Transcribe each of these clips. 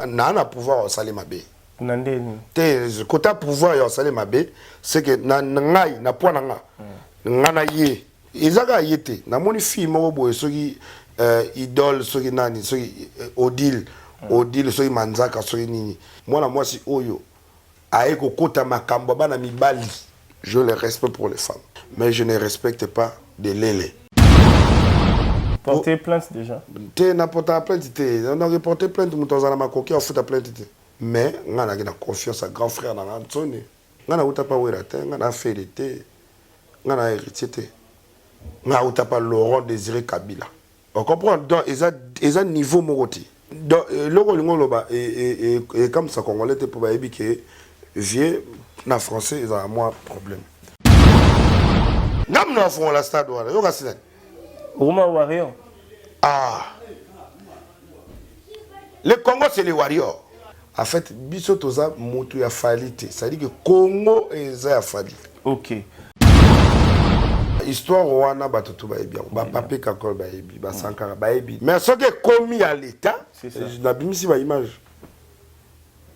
na pouvoir au salé mabé. Nandeni. Te côté pouvoir au salé mabé, c'est que na ngai na point nga. Ngana ye. Ezaka yete. Na moni fille mo boy soki idole soki nani soki Odile soki manzaka soki nini. Moi si oyo. Aeko kota makambo bana mibali. Je le respecte pour les femmes, mais je ne respecte pas de lélé. Porter plainte déjà. Tu n'as pas plainte, on a reporté plainte, on a macoqué, on a plainte. Mais on a confiance à grand frère dans l'Anthony. On a pas on a fait l'été, on a hérité. On a pas Laurent Désiré Kabila. On comprend, donc, ils ont niveau moroti. Donc, le et comme ça, Congolais, pour dire que vieux, na français, ils ont moins problème. Nous avons la stade, Roma Warrior. Ah. Le Congo, c'est les warriors. En fait, biso toza moto ya falite. Ça veut dire que Congo est à falite. Ok. Histoire wana batutu baebi. Ba papé kakol baebi, ba sankara baebi. Mais ce qui est commis à l'état, na bimisi ba image.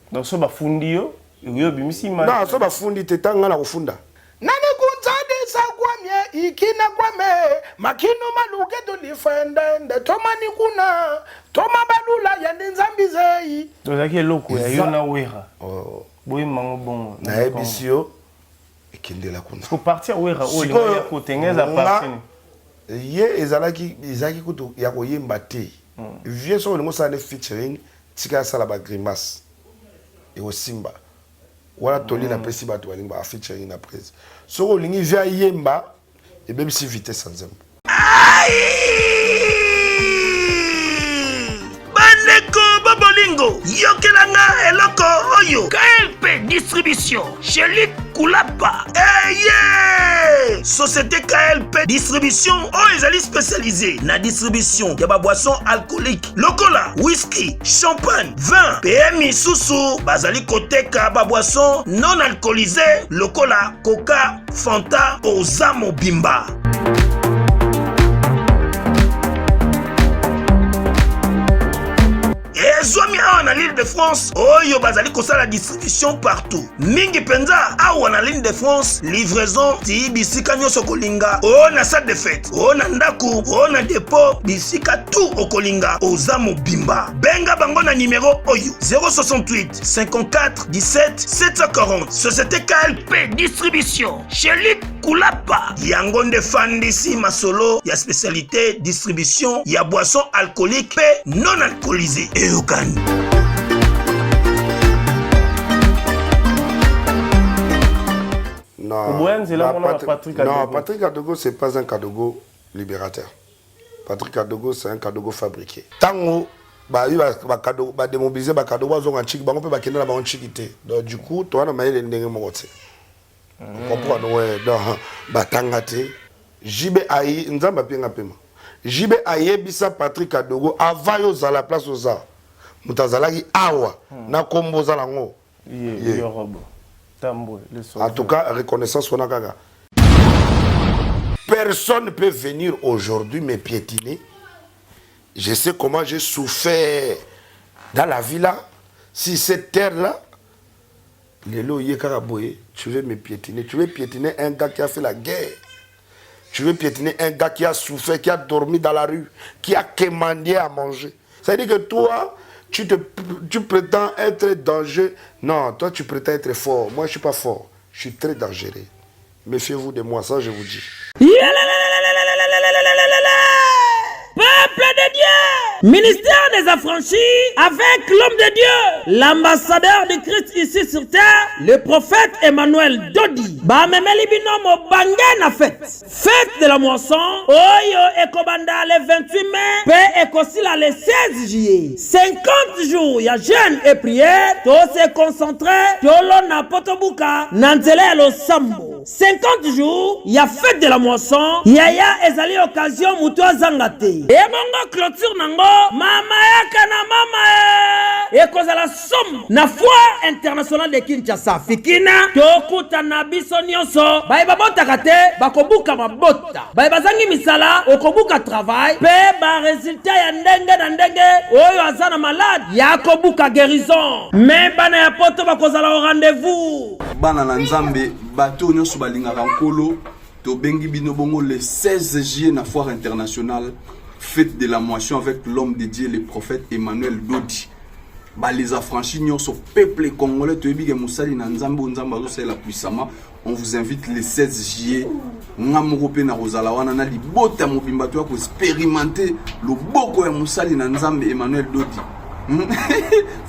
Donc ça ba fundi yo, yo bimisi image. Non, ça ba fundi tetanga na kufunda. Nani kunzade sa kwamye ikina kwame makino maluke to defendende tomani kuna toma balula ya nzambizei to zaki loko ya yo na wera oh boyi mango bon na ebisio ekendela kuna faut partir wera o le ya kotengeza partir ye ezalaki kutu ya koyemba te vie so le mosa ne featuring tika sala ba grimace et au simba wala toli na pesi ba to balinga featuring na presse so lingi via yemba et même si vitesse sans zem Bandeko Bobolingo yokelanga eloko oyo KLP distribution chez Luc Koulapa Société KLP distribution oyo ezali spécialisée na distribution ya ba boisson alcoolique lokola whisky champagne vin PMI susu bazali koteka ba boisson non alcoolisée lokola coca fanta ozamo bimba. Zomi awa l'île de France, oyo bazali kosala distribution partout. Mingi penza awa na l'île de France, livraison ti bisika nyoso kolinga. O na salle de fête, o na ndaku, o na dépôt, bisika tout okolinga. Oza mobimba. Benga bango na numéro oyo 068 54 17 740. Société KLP distribution chez Luc Koulapa. Yango nde fandisi masolo ya spécialité distribution ya boisson alcoolique pe non alcoolisée. Non, Patrick Kadogo, c'est pas un Kadogo libérateur. Patrick Kadogo, c'est un Kadogo fabriqué. Tango, ba démobiliser ba Kadogo, on a chiki, on peut ba kena la ba on chikité. Donc du coup, toi, on a maillé les ndenge mogote. On comprend, ouais, donc ba tangate. Jibe ayi, nzamba pinga pema. Jibe ayi bisa Patrick Kadogo avant yo za la place aux arts. Mutazalaki awa na kombo zalango. En tout cas, reconnaissance on a gaga. Personne ne peut venir aujourd'hui me piétiner. Je sais comment j'ai souffert dans la vie là. Si cette terre là, tu veux me piétiner. Tu veux piétiner un gars qui a fait la guerre. Tu veux piétiner un gars qui a souffert, qui a dormi dans la rue, qui a quémandé à manger. Ça veut dire que toi, tu prétends être dangereux. Non, toi tu prétends être fort. Moi je suis pas fort. Je suis très dangereux. Méfiez-vous de moi, ça je vous dis. Peuple de Dieu, ministère des affranchis, avec l'homme de Dieu, l'ambassadeur de Christ ici sur terre, le prophète Emmanuel Dodi. Bamemeli binomo bange na fête. Fête de la moisson, oyo ekobanda le 28 mai, pe ekosila le 16 juillet. 50 jours, ya jeûne et prière, to se concentrer, tolo na potobuka, nanzele lo sambo. 50 jours, ya fête de la moisson, yaya ezali occasion mutu azangate. Et mon clôture nango, mama yaka na mama ekozala somme na foire internationale de Kinshasa fikina tokutana biso nyonso baye babotaka te bakobuka mabota baye bazangi misala okobuka travail pe ba resultat ya ndenge na ndenge oyo aza na malade ya kobuka guérison me bana ya poto bakozala au rendez-vous bana na nzambe bato nyonso balingaka nkolo tobengi bino bongo le 16 juillet na foire internationale fête de la moisson avec l'homme de Dieu le prophète Emmanuel Dodi. Les affranchis nyonso peuple congolais toyebi ke musali na nzambe nzambe azosala puissamment. On vous invite le 16 juillet ngamoko pe na kozala wana na libota mobimba to ko expérimenter le boko ya musali na nzambe Emmanuel Dodi.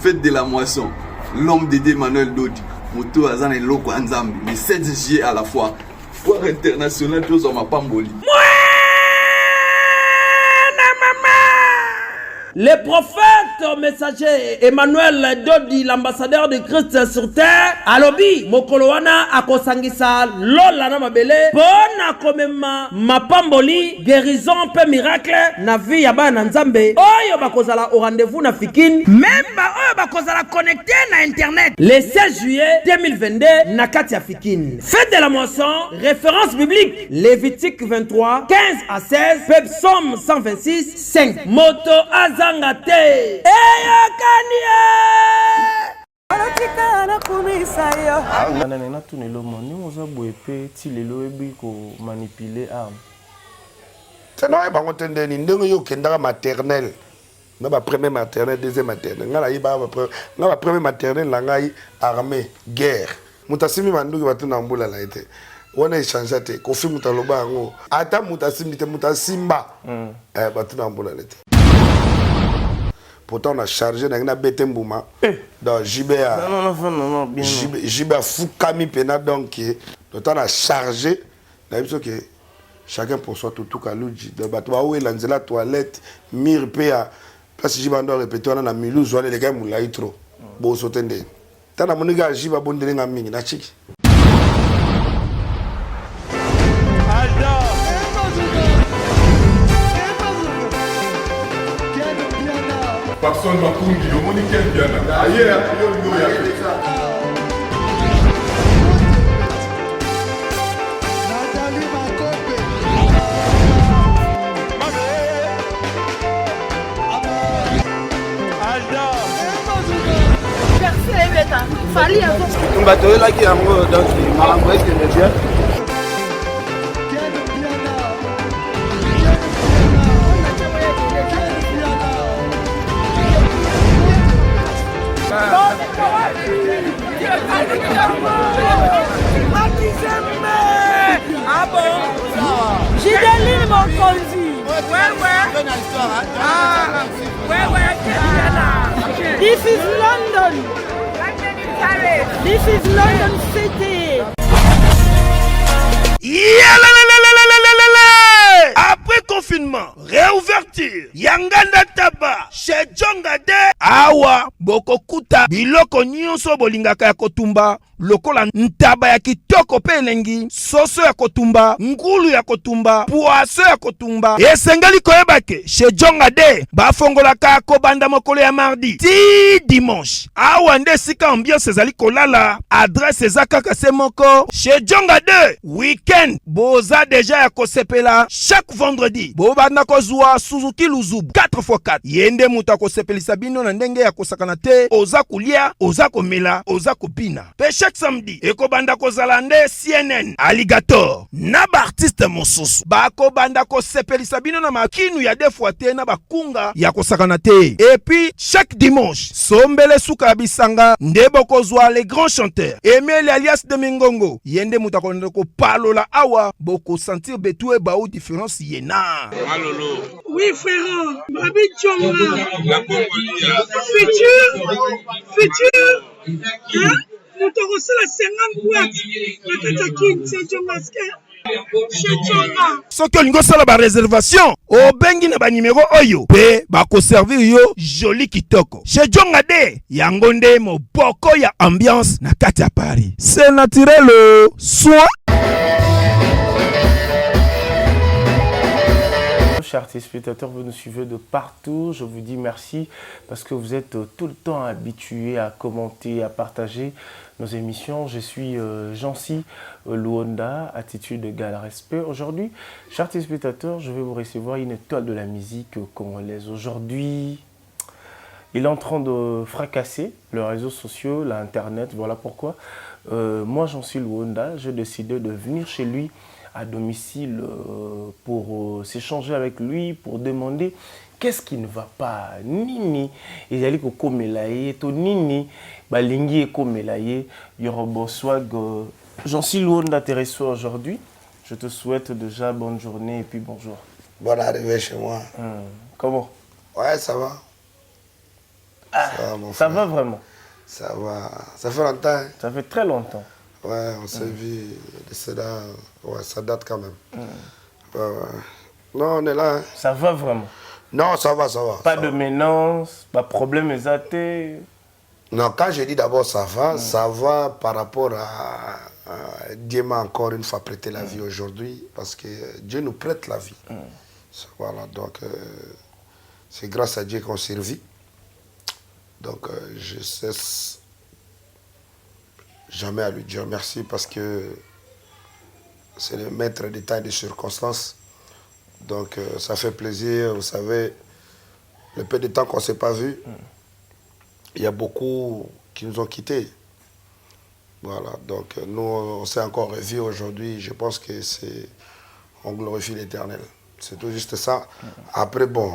Fête de la moisson l'homme de Dieu Emmanuel Dodi. Moto azana eloko ya nzambe le 16 juillet à la fois foire internationale tous en mapamboli. Le prophète messager Emmanuel Dodi, l'ambassadeur de Christ sur terre, alobi mokolo wana akosangisa lola na mabele pona komema mapamboli guérison pe miracle na vie ya bana nzambe oyo bakozala au rendez-vous na fikini même ba oyo bakozala connecté na internet le 16 juillet 2022 na kati ya fikini. Fête de la moisson, référence biblique Lévitique 23 15 à 16 pe Psaume 126 5 moto azangate eyakanie na tunelo moni oza boepe ti lelo ebi ko manipuler arme teno e bango tendeni ndenge yo kendaka maternelle na ba premier maternelle deuxième maternelle ngala yiba ba premier maternelle la ngai armée guerre mutasimi manduki batuna mbula la ete wana échange te kofi mutaloba ngo ata mutasimi te mutasimba batuna mbula la ete. Pourtant on a chargé na bete mbuma donc Jibea non bien Jibea fukami pena donc on a chargé na biso que chacun pour soi tout kaluji donc bato ba ou la toilette mire pe ya place Jibea ndo répéter on a milu zone les gars mulai trop bo sotende tana moniga Jibea bondele nga mingi na chiki Personne m'a conduit, au monde qui est bien là. Ailleurs, il y a fait ça. Gideline Mokonzi. This is London. This is London City. Après confinement, réouverture, Yanganda Taba, chez Djongade, Awa, Bokokuta, Biloko Nyonso Bolingaka ya Kotumba, lokola ntaba ya kitoko pe elengi, soso ya kotumba, ngulu ya kotumba, poaso ya kotumba. Esengeli koyebake, chez Djongade, bafongolaka kobanda mokolo ya mardi, ti dimanche. Awa nde sika ambiance ezali kolala, adresse ezaka kase moko, chez Djongade, weekend, boza deja ya kosepela, chaque vendredi, bobanda kozwa Suzuki Luzubu, 4x4. Yende muta kosepelisa bino na ndenge ya kosakana te, oza kulia, oza komela, oza kopina. Pe chaque samedi, ekobanda kozala nde CNN, Alligator, na ba artiste mosusu. Bako banda kosepelisa bino na makinu ya defwa te na bakunga ya kosakana te. Et puis, chaque dimanche, sombele suka bisanga, nde bokozwa les grands chanteurs. Emile alias de Mingongo, yende muta konde ko palola awa, boko sentir betue baou différence yena. Malolo. Oui, frère. Babi Djonga. La Congolia. Futur. Hein? Nous te reçons la 50 boîtes. La Katakin, c'est Djongaske. Soki olingo sala ba réservation obengi na ba numéro oyo pe ba ko servir yo joli kitoko chez Djongade yango nde moboko ya ambiance na kati ya Paris. C'est naturel soit chers téléspectateurs, vous nous suivez de partout. Je vous dis merci parce que vous êtes tout le temps habitués à commenter, à partager nos émissions. Je suis Jancy Luonda, attitude égale respect. Aujourd'hui, chers téléspectateurs, je vais vous recevoir une étoile de la musique congolaise. Aujourd'hui, il est en train de fracasser les réseaux sociaux, l'Internet. Voilà pourquoi moi, Jancy Luonda, j'ai décidé de venir chez lui à domicile pour s'échanger avec lui, pour demander qu'est-ce qui ne va pas. Nini, il allait comme melaye, to nini, balingi et comme melaye, yorobo swag. Jancy Luonda te reçoit aujourd'hui. Je te souhaite déjà bonne journée et puis bonjour. Bonne arrivée chez moi. Comment? Ouais, ça va. Ah, ça va, mon ça frère. va vraiment. Ça va. Ça fait longtemps. Hein? Ça fait très longtemps. Ouais, on s'est vu de cela. Ouais, ça date quand même. Ouais, ouais. Non, on est là. Hein. Ça va vraiment. Non, ça va, ça va. Pas ça de va. ménance, pas de problème exaté. Non, quand je dis d'abord ça va par rapport à Dieu m'a encore une fois prêté la vie aujourd'hui, parce que Dieu nous prête la vie. Voilà, donc c'est grâce à Dieu qu'on survit. Donc je cesse jamais à lui dire merci, parce que c'est le maître des temps et des circonstances. Donc ça fait plaisir, vous savez, le peu de temps qu'on ne s'est pas vu, il y a beaucoup qui nous ont quittés. Voilà, donc nous, on s'est encore revus aujourd'hui. Je pense que c'est... On glorifie l'Éternel. C'est tout juste ça. Après, bon,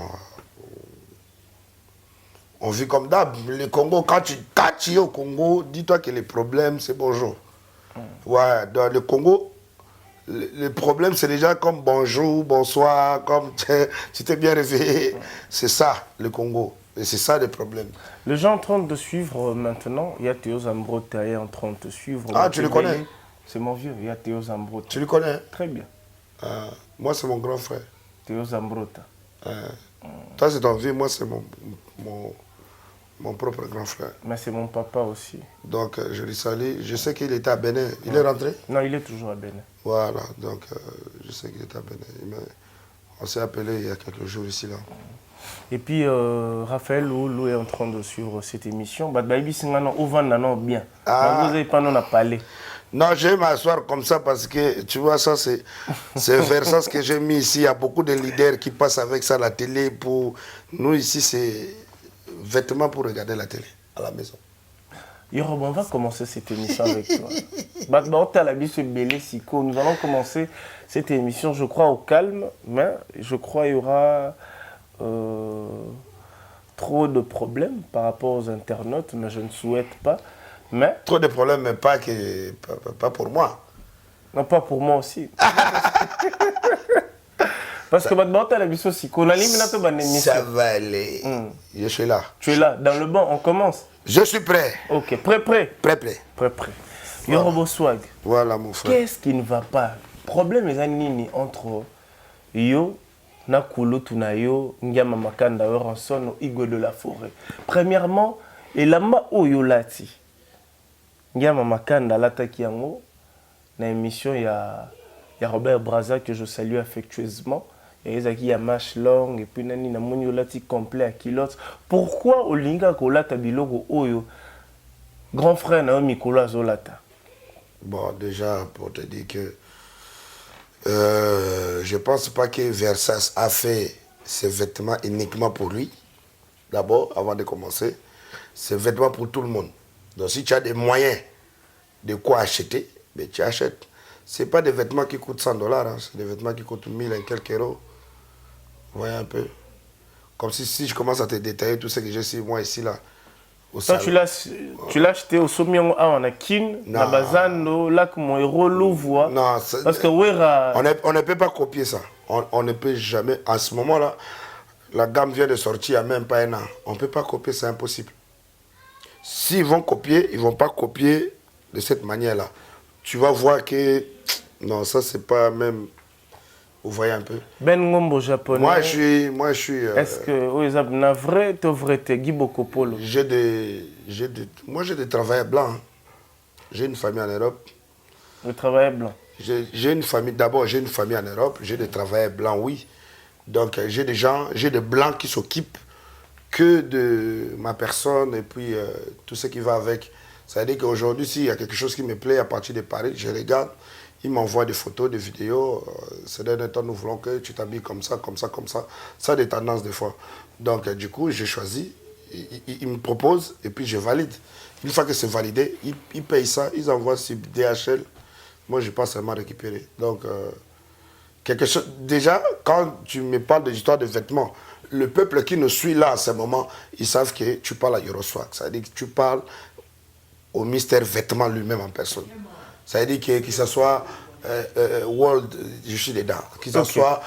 on vit comme d'hab. Le Congo, quand tu es au Congo, dis-toi que les problèmes, c'est bonjour. Ouais, dans le Congo, le problème, c'est déjà comme bonjour, bonsoir, comme tu t'es bien réveillé. C'est ça, le Congo. Et c'est ça le problème. Les gens en train de suivre maintenant, il y a Théo Zambrotta en train de te suivre. Ah, tu le connais? C'est mon vieux, il y a Théo Zambrotta. Tu le connais? Très bien. Moi, c'est mon grand frère. Théo Zambrotta. Toi, c'est ton vieux, moi, c'est mon propre grand frère. Mais c'est mon papa aussi. Donc, je lui salue. Je sais qu'il était à Bénin. Il est rentré? Non, il est toujours à Bénin. Voilà, donc je sais qu'il était à Bénin. On s'est appelé il y a quelques jours ici, là. Et puis, Raphaël Lou est en train de suivre cette émission. Bien. Ah. Vous n'avez pas nous parlé. Non, je vais m'asseoir comme ça parce que, tu vois, ça, c'est vers ce que j'ai mis ici. Il y a beaucoup de leaders qui passent avec ça à la télé. Pour nous, ici, c'est vêtements pour regarder la télé à la maison. Yorob, on va commencer cette émission avec toi. Nous allons commencer cette émission, je crois, au calme, mais je crois qu'il y aura trop de problèmes par rapport aux internautes, mais je ne souhaite pas. Mais trop de problèmes, mais pas pour moi. Non, pas pour moi aussi. Parce que maintenant, tu as la mission aussi. Ça va aller. Je suis là. Tu es là, dans le banc, on commence. Je suis prêt. Ok, prêt. Yorobo Swag. Voilà, mon frère. Qu'est-ce qui ne va pas? Problème est nini entre yo, Nakulo Tunayo, Nyama Makanda, Ranson, Igo de la forêt. Premièrement, et lama oyolati. Nyama Makanda, l'attaque yango, dans l'émission, il y a Robert Braza que je salue affectueusement. Il y a Mash Long, et puis Nani na Moniolati complet à Kilot. Pourquoi Olinga Kolata Bilogo Oyo, grand frère Naomi Kola Zolata? Bon, déjà, pour te dire que je ne pense pas que Versace a fait ses vêtements uniquement pour lui. D'abord, avant de commencer, c'est vêtements pour tout le monde. Donc, si tu as des moyens de quoi acheter, ben, tu achètes. Ce n'est pas des vêtements qui coûtent $100, hein. C'est des vêtements qui coûtent 1000 et quelques euros. Vous voyez un peu. Comme si je commence à te détailler tout ce que j'ai ici, moi ici, là. Toi, tu l'as acheté au Somion à Kin, na Bazano, là que mon héros l'ouvre. Non, parce que on ne peut pas copier ça. On ne peut jamais. En ce moment-là, la gamme vient de sortir il n'y a même pas un an. On ne peut pas copier, c'est impossible. S'ils vont copier, ils ne vont pas copier de cette manière-là. Tu vas voir que... Non, ça, c'est pas même... Vous voyez un peu. Ben Ngombo japonais. Moi, je suis... Est-ce que vous avez un vrai Giboko Polo? Moi, j'ai des travailleurs blancs. Hein. J'ai une famille en Europe. Le travail blanc. J'ai une famille... D'abord, j'ai une famille en Europe. J'ai des travailleurs blancs, oui. Donc j'ai des gens, j'ai des blancs qui s'occupent que de ma personne et puis tout ce qui va avec. Ça veut dire qu'aujourd'hui, s'il y a quelque chose qui me plaît à partir de Paris, je regarde, ils m'envoient des photos, des vidéos. Ces derniers temps, nous voulons que tu t'habilles comme ça, comme ça, comme ça. Ça a des tendances des fois. Donc du coup, j'ai choisi, ils me proposent et puis je valide. Une fois que c'est validé, ils payent ça, ils envoient sur DHL. Moi, je pense seulement récupérer. Donc, quelque chose. Déjà, quand tu me parles de l'histoire de vêtements, le peuple qui nous suit là à ce moment, ils savent que tu parles à Euroswag. Ça veut dire que tu parles au mystère vêtements lui-même en personne. Ça veut dire que ce soit World, je suis dedans. Que ce soit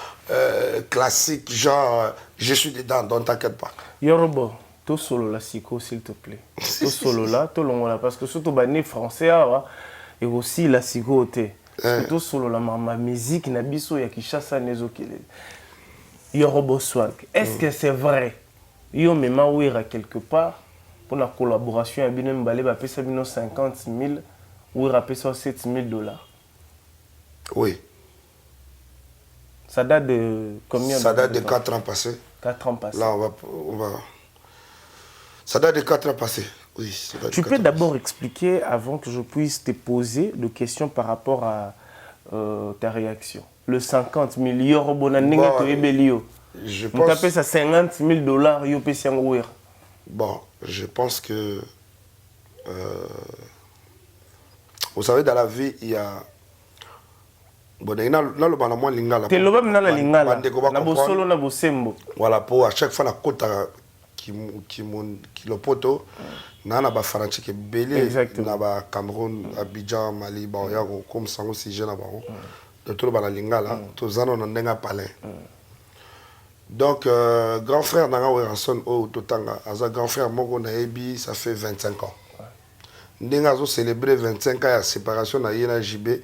classique, genre, je suis dedans, donc t'inquiète pas. Yorobo, to solo la siko, s'il te plaît. To solo là, to longola, parce que surtout bané français, et aussi la siko te. To solo la ma musique, na biso ya Kinshasa nezokele. Yorobo Swag, est-ce que c'est vrai? Yo me mawira quelque part pour la collaboration, il y a un 50 000 ou il y a 7 000 $. Oui. Ça date de combien? Ça date de 4 ans passés. 4 ans passés. Là, on va... Ça date de 4 ans passés. Oui, tu peux d'abord expliquer, avant que je puisse te poser des questions par rapport à ta réaction. Le 50 000 €, je pense... Tu ça 50 000 $, Bon, je pense que... vous savez, dans la vie, il y a... Bon, il y a le lingala. Voilà, pour à chaque fois, la côte qui le poteau, na ba faranchi ke belé na ba Cameroun, Abidjan, Mali, ba ya comme ça aussi jeune ba. De tout le bala lingala, to zano na ndenga palais. Donc grand frère nanga Weranson o totanga, aza grand frère moko na ebi, ça fait 25 ans. Ndenga zo célébrer 25 ans ya séparation na yena JB.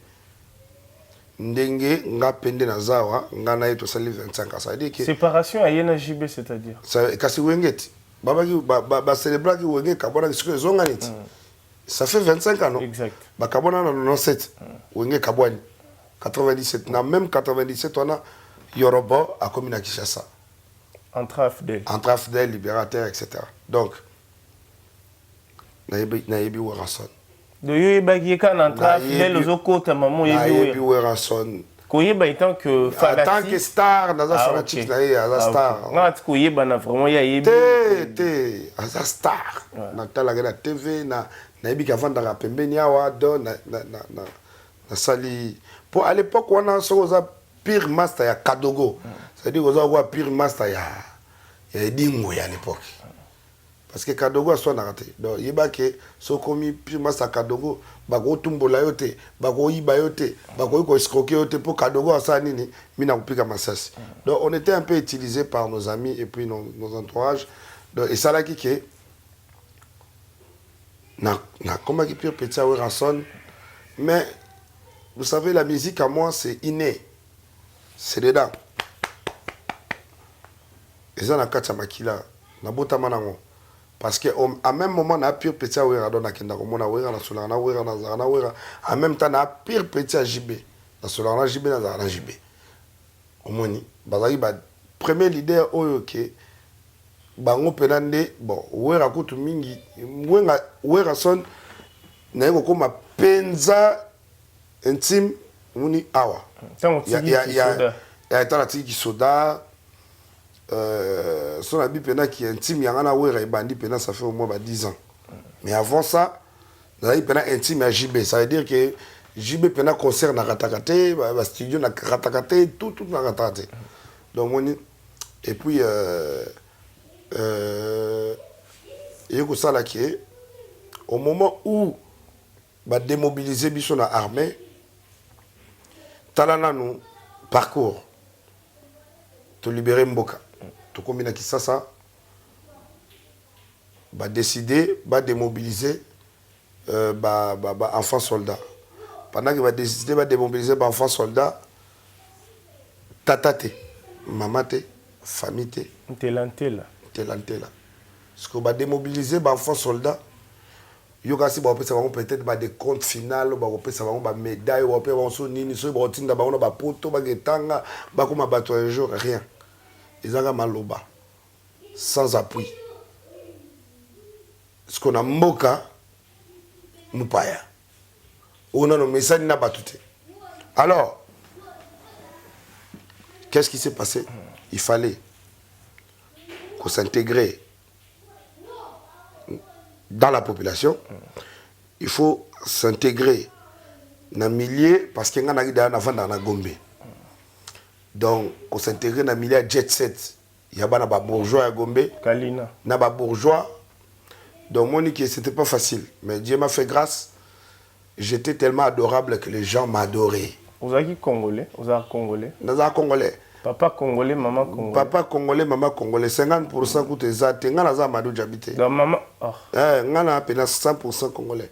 Ndenge nga pende na zawa nga na eto sali 25 ans. Ça veut dire que séparation à yena JB, c'est-à-dire ça kasi wengeti. Baba célébrer qui wenge kabona qui zonganiti. Ça fait 25 ans non. Exact. Ba kabona na 97. Wenge kabwani 97 na même 97 on a Yoruba à commune à Kinshasa. Entre AFDEL, libérateur, etc. Donc nayebi Weranson. De yoyeba qui est quand entre AFDEL aux okota maman yebi Weranson. Koyeba étant que fanatique. En tant que star, naza fanatique na ye aza star. Non, koyeba na vraiment ya yebi. Aza star. Na tala na TV na yebi kavanda ka pembeni awa do na sali. Pour à l'époque on a soza pire master ya Kadogo. C'est-à-dire qu'on a pire master ya Edingo à l'époque. Parce que Kadogo a son arrêté. Donc il y a que ce commis pire master Kadogo, bako tumbola yote, bako iba yote, bako ko escroquer yote pour Kadogo a ça nini, mina kupika masasi. Donc on était un peu utilisé par nos amis et puis nos entourages. Donc et ça là qui est na comment qui pire petit Weranson, mais vous savez la musique à moi c'est inné. C'est dedans. Et ça, na kacha makila, na bota manango. Parce que à même moment, na pire petit wera don na kenda komona wera na solana wera na zana wera. En même temps, na pire petit JB. Na solana JB na zana JB. Omoni, bazali ba premier leader oyo ke bango penande bon wera kutu mingi wera son na yeko koma penza intime muni awa. Il y a état qui soda son habit pena qui est intime yangana wera bandi pena ça fait au moins 10 ans. Mais avant ça, il pena intime à JB, ça veut dire que JB pena concert na ratakate, ba studio na ratakate, tout na ratakate. Donc on et puis et que ça là qui est au moment où ba démobiliser biso na armée talana nous parcours to libérer Mboka to combina Kinshasa ba décider ba démobiliser enfants soldats pendant que va décider ba démobiliser ba enfants soldats tatate mamate famille telantela parce que ba démobiliser ba enfants soldats yokasi ba opesa bango peut-être ba des comptes final ba opesa bango ba médaille ba opesa bango so nini so ba otinda bango ba poto ba getanga ba koma bato un jour rien ezaka maloba sans appui. Ce qu'on a mboka mupaya. On a nommé ça n'a pas tout. Alors, qu'est-ce qui s'est passé? Il fallait qu'on s'intègre dans la population. Il faut s'intégrer dans le milieu parce qu'il y a un avant dans la Gombe. Donc, qu'on s'intègre dans le milieu jet set. Il y a des bourgeois à Gombe. Kalina. Il y a des bourgeois. Donc, mon ce n'était pas facile. Mais Dieu m'a fait grâce. J'étais tellement adorable que les gens m'adoraient. Vous êtes qui Congolais? Vous êtes Congolais? Nous sommes Congolais. Papa Congolais, maman Congolais. Papa Congolais, maman Congolais. 50% coûte exact. Nous sommes Amadou Djabité. Donc, maman. Oh. Nous sommes 100% Congolais.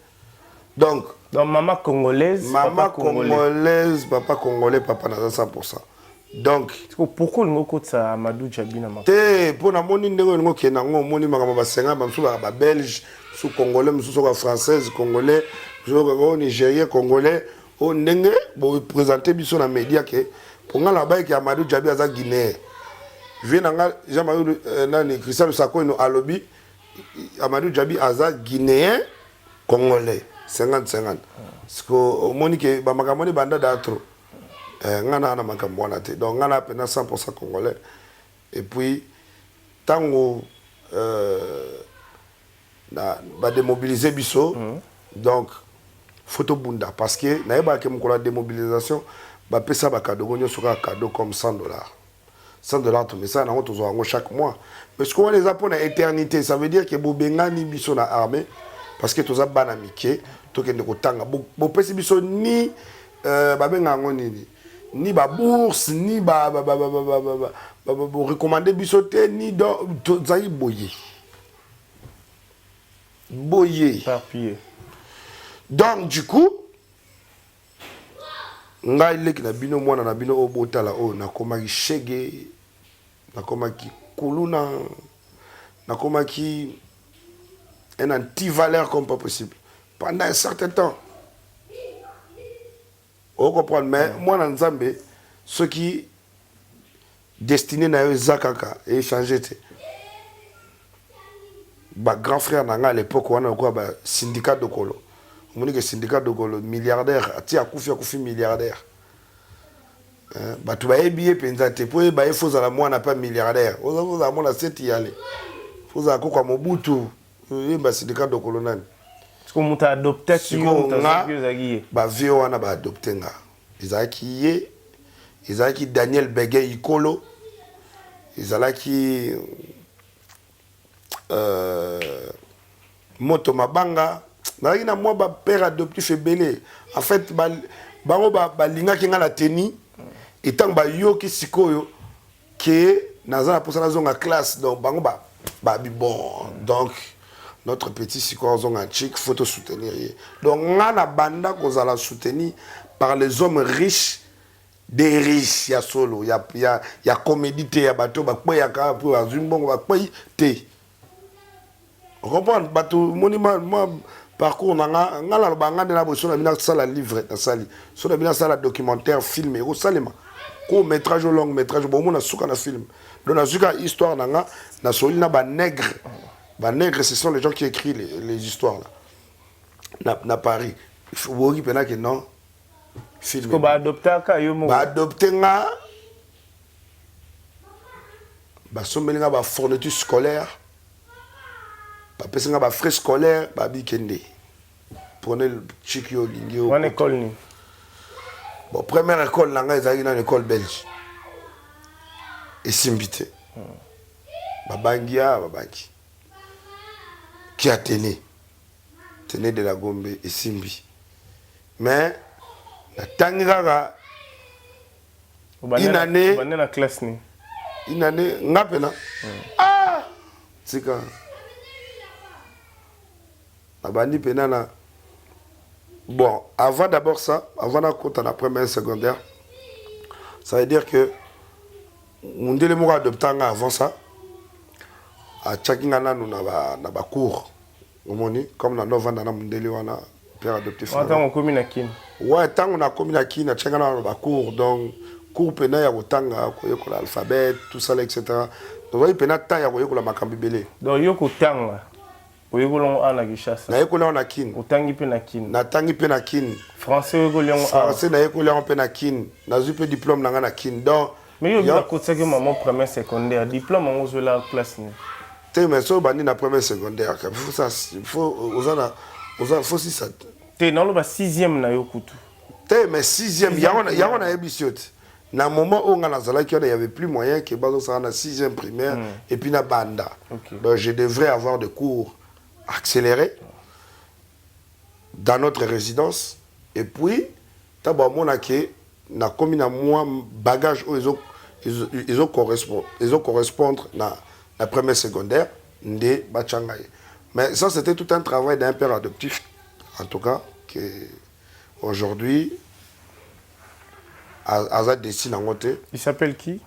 Donc, maman congolaise, maman papa congolais. Congolaise, papa Congolais, papa n'a 100%. Donc, pourquoi nous avons ça Amadou Djabina? Pour la moni ndenge qui na ngo moni makamba basenga bamsu ba belge, sous congolais, sous française, congolais, sous nigérien, congolais, on ndenge bo présenter biso na média que pour nga là-bas qui Amadou Djabi aza guinéen. Je na nga Jean-Marie nani Christian Sako no alobi Amadou Djabi aza guinéen congolais 50-50. Parce que moni que ba makamoni banda d'atro. Ngana na makambo na te. Donc ngana pena 100% congolais. Et puis tango ba démobiliser biso. Donc photo bunda parce que na yeba ke mkola démobilisation ba pesa ba cadeau gonyo soka cadeau comme $100. $100 tout mais ça na on tozo ngo chaque mois. Parce qu'on les a pour la éternité, ça veut dire que bobengani biso na armée parce que toza bana mike to kende ko tanga bo pesa biso ni ba benga ngo ni ba bourse ni ba recommander bisoté ni do zayi boyer par pied. Donc du coup ngai leki na bino mwana na bino obotala o na komaki shege na komaki kuluna na komaki un anti-valeur comme pas possible pendant un certain temps. Vous comprenez, mais moi, dans Nzambe, ceux qui destinés à Zakaka et échanger, grand frère à l'époque, on a quoi syndicat de Kolo. On dit que syndicat de Kolo, milliardaire, a Koufi milliardaire. Tu vas habiller Penzate, pour il faut à moi n'a pas milliardaire. Vous avez mon asset y aller. Vous avez quoi Mobutu, il syndicat de Kolo. Comme tu as adopté, tu as adopté. Ils ont qui Daniel Begay Ikolo. Ils ont qui Moto Mabanga. Ils ont un père adopté fait belé. En fait, linga qui la teni. Et tant que yo qui sikoyo que naza pour ça la classe donc bon donc notre petit sikoyo zonga chic faut soutenir. Donc ngana banda ko la soutenir par les hommes riches des riches ya solo ya comédité ya bateau ba kwa ya ka pour azumbongo ba kwa te. On comprend bateau monument moi parcours ngala banga de la bosso na bina sala livre na sali so na bina sala documentaire filmé au salema court métrage ou long métrage bon na suka na film donc na suka histoire na soli na ba nègre ce sont les gens qui écrivent les histoires là na Paris il faut voir pena que non film ko ba adopter ka yo mo ba adopter nga ba sombeli nga ba fourniture scolaire ba pesa nga ba frais scolaire ba bikende prenez le chikio lingio bonne école ni bon première école là nga ezali na école belge et simbité babangia babangi qui a tenu de la Gombe et Simbi mais la tangara une année na classe ni une année ngapena ah c'est quand abandi penana bon avant d'abord ça avant la compte en première secondaire ça veut dire que mon délémo adopté avant ça à Tchakingana nous na ba cours comme dans novembre na mundeli wana père adopté attends on commune à Kin ouais tant on a commune à Kin à Tchakingana na ba cours donc cours pena ya kotanga koyekola alphabet tout ça là etc. Donc pena ta ya koyekola makambi belé. Donc yo kotanga oyekolongo ana Kinshasa. Na yekola na kin. Otangi pe na kin. Na tangi pe na kin. Français oyekolongo ana. Français na yekola pe na kin. Na zu pe diplôme na na kin. Donc mais yo bien côté que maman première secondaire diplôme en zo la classe ni. Té mais so bandi na première secondaire. Faut ça faut faut si ça. Té na lo ba 6e na yo kutu. Té mais 6e ya on a ebisiot. Na moment où on a il y avait plus moyen que bazo ça na 6e primaire et puis na banda. Okay. Donc je devrais avoir des cours accélérés dans notre résidence et puis taba mona ke na komi na moi bagage où ils ont correspondre na la première secondaire de bachangaye. Mais ça c'était tout un travail d'un père adoptif en tout cas que aujourd'hui Azad dessine en côté. Il s'appelle qui?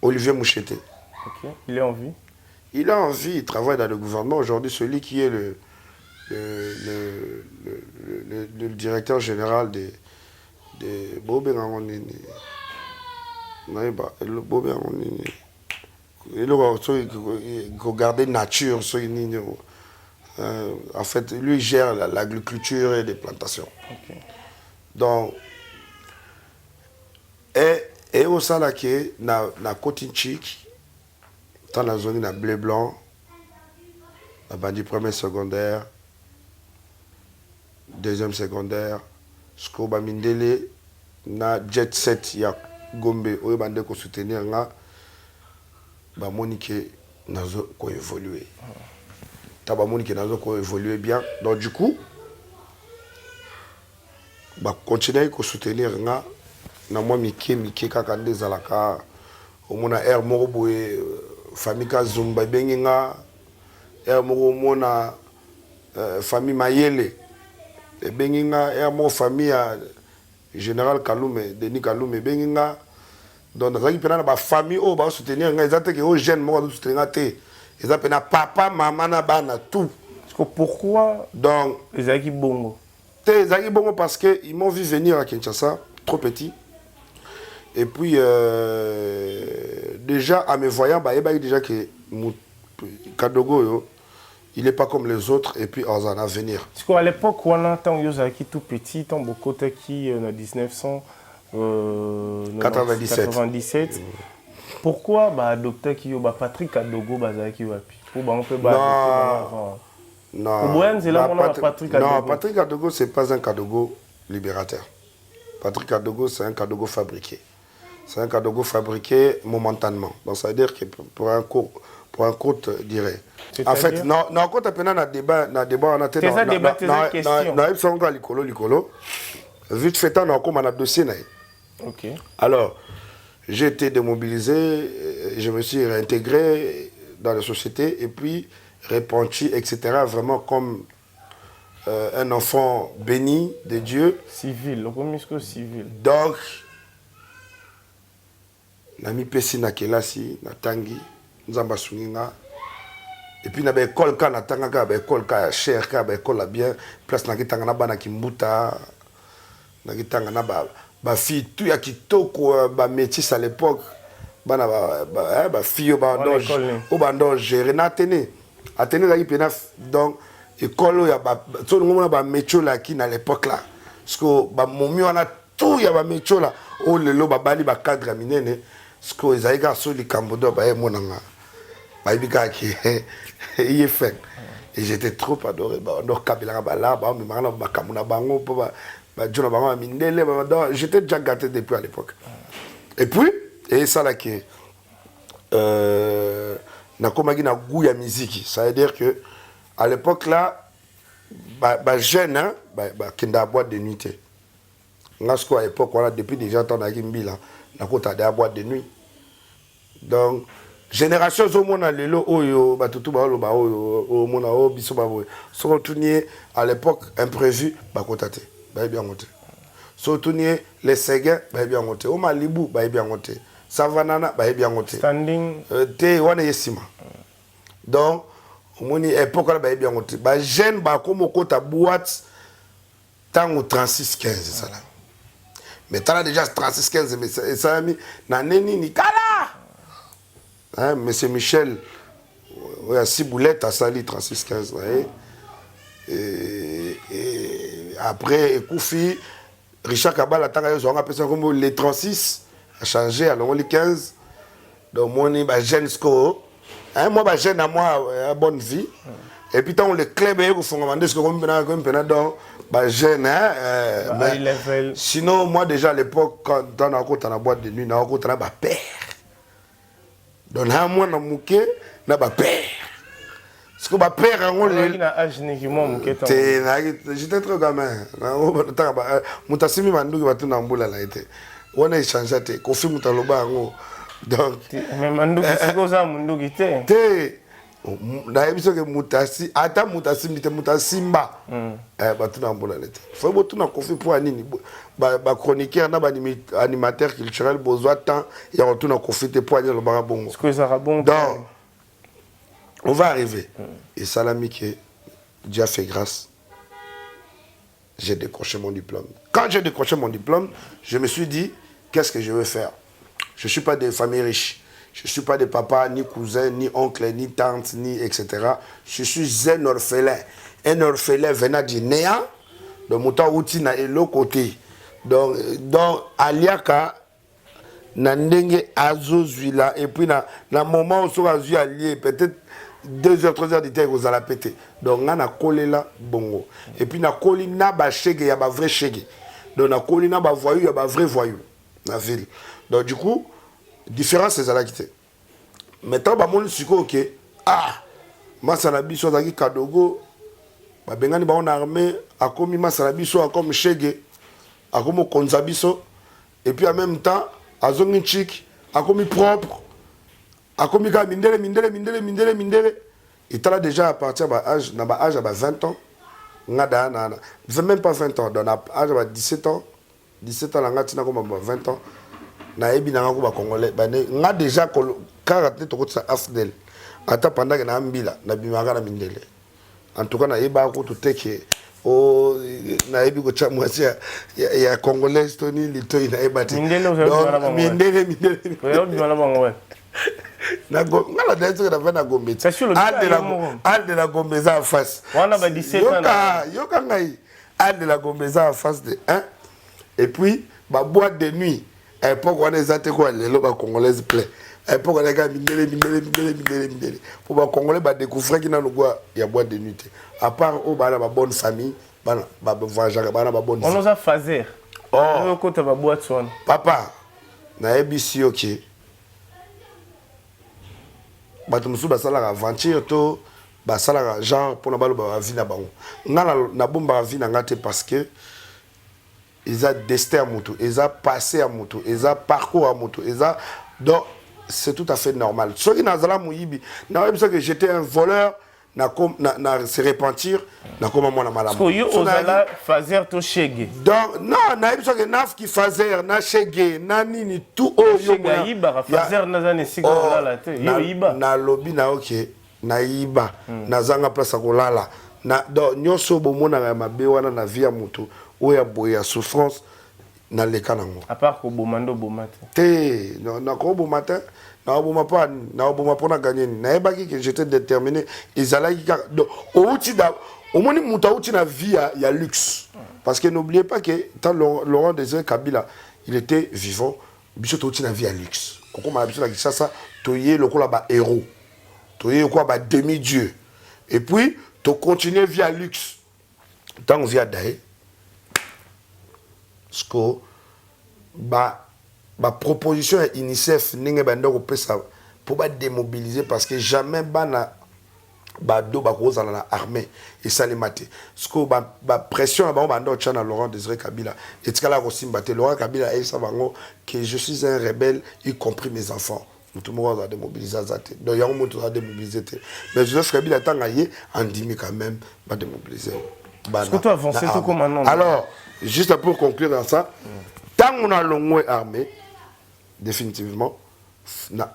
Olivier Moucheté. Ok. Il est en vie? Il est en vie, il travaille dans le gouvernement. Aujourd'hui, celui qui est le directeur général de Bobé Rangonini. Il regarder nature. En fait, lui gère l'agriculture et les plantations. Okay. Donc, et au salake na Kotinchik, dans la zone na blé blanc, na bandi premier secondaire, deuxième secondaire, Skoba Mindele, na jet set ya Gombe, oyo bande ko soutenir nga, ba monike nazo ko évoluer. Ta ba monike nazo ko évoluer bien. Donc du coup, ba continuer ko soutenir nga. Na moi mike kaka ndezalaka omona air moko boye famille ka zumba benginga air moko mona famille mayele e benginga air moko famille ya général Kalume Denis Kalume benginga donc nazaki pena na ba famille o ba soutenir nga ezate ke o jeune moko soutenir te ezate pena papa maman na bana tout pourquoi donc ezaki bongo parce que ils m'ont vu venir à Kinshasa trop petit. Et puis, déjà, à me voyant, déjà que Kadogo, il n'est pas comme les autres, et puis on en a venir. Parce qu'à l'époque, on a été tout petit, on a qui en 1997. Pourquoi adopter Patrick Kadogo Non, Patrick Kadogo, ce n'est pas un Kadogo libérateur. Patrick Kadogo, c'est un Kadogo fabriqué. C'est un Kadogo fabriqué momentanément. Donc ça veut dire que pour un court durée. En fait, non, quand on a un débat, on a vite fait, on a un dossier. Ok. Alors, j'ai été démobilisé, je me suis réintégré dans la société et puis repenti, etc. Vraiment comme un enfant béni de Dieu. Civil, le commissaire civil. Donc, nami pesi na kelasi na tangi nzamba sunginga et puis na ba école ka na tanga ka ba école ka cher ka ba école bien place na kitanga na bana kimbuta na kitanga na ba fille tout ya kitoko ba métis à l'époque bana ba fille ba ndo gérer na Athénée za pena donc école ya ba so ngomona ba métier là qui à l'époque là parce que ba momi wana tout ya ba métier là o lelo ba bali ba cadre minene parce que ils aïga sur les cambodo ba monanga ba bika ki il fait et j'étais trop adoré ba ndo kabila ba là ba me mangana ba kamuna bango ba jona bango mindele ba j'étais déjà gâté depuis à l'époque et puis et ça là qui na komaki na goût ya musique ça veut dire que à l'époque là ba jeune hein ba kenda boîte de nuit ngasko à l'époque voilà depuis déjà temps na kimbila na kota da boîte de nuit donc génération zo mona lelo oyo batutu ba lo ba oyo mona o biso ba boy so tournier à l'époque imprévu ba kota te ba bien monter so tournier les séguins ba bien monter o malibu ba bien monter savanana ba bien monter standing te wana yesima donc omoni époque là ba bien monter ba jeune ba comme kota boîte tango 36 15 ça là mais tu as déjà 36-15, mais ça a mis Naneni Nikala. Hein, monsieur Michel, il y a 6 boulettes à Sali 36-15. Et après, Koufi, Richard Kabal, les 36 a changé, alors les 15. Donc, moi, je suis jeune score. Moi, je suis jeune à moi, bonne vie. Et puis, quand on les clubs, ils font demander ce que je suis jeune. Sinon, moi, déjà à l'époque, quand on a la boîte de nuit, on a un père. Donc, moi, je suis un père. Parce que ma père, j'étais trop gamin. Mutassimi Mandou qui va tout n'amboula là été. On a échangé te. Kofi Mutaloba donc. Mais Mandou qui c'est quoi ça Mandou qui t'es? Te. Na ebiso que Mutassi, ata Mutassi mite Mutassimba. Ba tout n'amboula là été. Faut que tout na Kofi pour anini. Ba chroniqueur na ba animateur culturel besoin temps. Il y a tout na Kofi te pour anini le barabongo. Est-ce que ça va bon? Donc. On va arriver. Et Salami qui Dieu a fait grâce. J'ai décroché mon diplôme. Quand j'ai décroché mon diplôme, je me suis dit, qu'est-ce que je veux faire? Je ne suis pas de famille riche. Je ne suis pas de papa, ni cousin, ni oncle, ni tante, ni etc. Je suis un orphelin. Un orphelin venant du néant. Donc, mon temps outil na l'autre côté. Donc Aliaka, Nandenge Azozuila, et puis na moment où on a vu allié, peut-être 2 heures, 3 heures de temps, vous allez péter. Donc, on a collé là, bongo. Et puis, on a collé là, il y a un vrai chégue. Donc, on a collé là, voyou, il y a un vrai voyou dans la ville. Donc, du coup, différence, c'est ça là qui était. Maintenant, on a ok, moi, ça n'a pas besoin de Kadogo. Bengani, on a armé, a commis Masalabiso, a comme chégue, a comme Konzabiso. Et puis, en même temps, a zongi chic, a commis propre. A commis mindele. Il était là déjà à partir de l'âge, à 20 ans. Même pas 20 ans, dans l'âge de 17 ans. 17 ans, on a 20 ans. Na ebi na ngako ba congolais nga déjà karaté to kotsa afdel ata pendant que na mbila na bimaka na mindele en tout cas na eba ko to teke o na ebi ko cha mwasi ya congolais to ni lito ina eba te mindele na go ngala daitso na vena gombe al de la gombe za face wana ba 17 ans yoka ngai al de la gombe za face de 1 et puis ba boîte de nuit à l'époque on est até quoi les lobes congolaises plein à l'époque on a gars mindele pour ba congolais ba découvrir qui na logwa ya boîte de nuit à part au ba la bonne famille ba voyager ba na ba bonne on nous a fazer on côté ba boîte son papa na ebisi OK ba to musu ba sala aventure to ba sala genre pour na ba ba vie na bango na bomba vie na ngate parce que ils ont destin à moto, ils ont passé à moto, ils ont parcours à moto, ils ont... Donc, c'est tout à fait normal. Ce qui n'a pas été que j'étais un voleur, n'a se repentir, n'a comme moi la maladie. Parce que vous allez faire tout chégué. Donc, non, n'a pas que naf qui faisait, n'a chégué, n'a ni tout haut. Chégué, iba, fazer n'a zane si gola la te. Yo iba. Na lobby na ok, na iba, na zanga place à golala. Na donc nyoso bomona na mabe wana na via moto. Où il y a souffrance dans les cas. À part que Bomando Bomate. Non, quand Bomate, on a gagné. J'étais déterminé. Ils allaient. Au moins, il vie à luxe. Parce que n'oubliez pas que dans Laurent Désiré Kabila, il était vivant. Il y a vie à luxe. Quand on a dit ça, il y a un héros. Il y a un demi-dieu. Et puis, tu continues vie à luxe. Tant qu'on vit à Daé. Parce que ma proposition à UNICEF n'est pas pour démobiliser parce que jamais bana bado bakoza na armée et ça les maté. Parce que la pression là-bas bando tchana Laurent Désiré Kabila et tkala ko simbaté Laurent Kabila et ça bango que je suis un rebelle y compris mes enfants. Tout le monde a démobilisé zate. Donc y'a un monde a démobilisé. Mais Joseph Kabila tangaye andimi quand même pas démobiliser. Est-ce que tu as avancé tout comme un homme? Alors, juste pour conclure dans ça, tant qu'on a l'ongoué armé, définitivement, na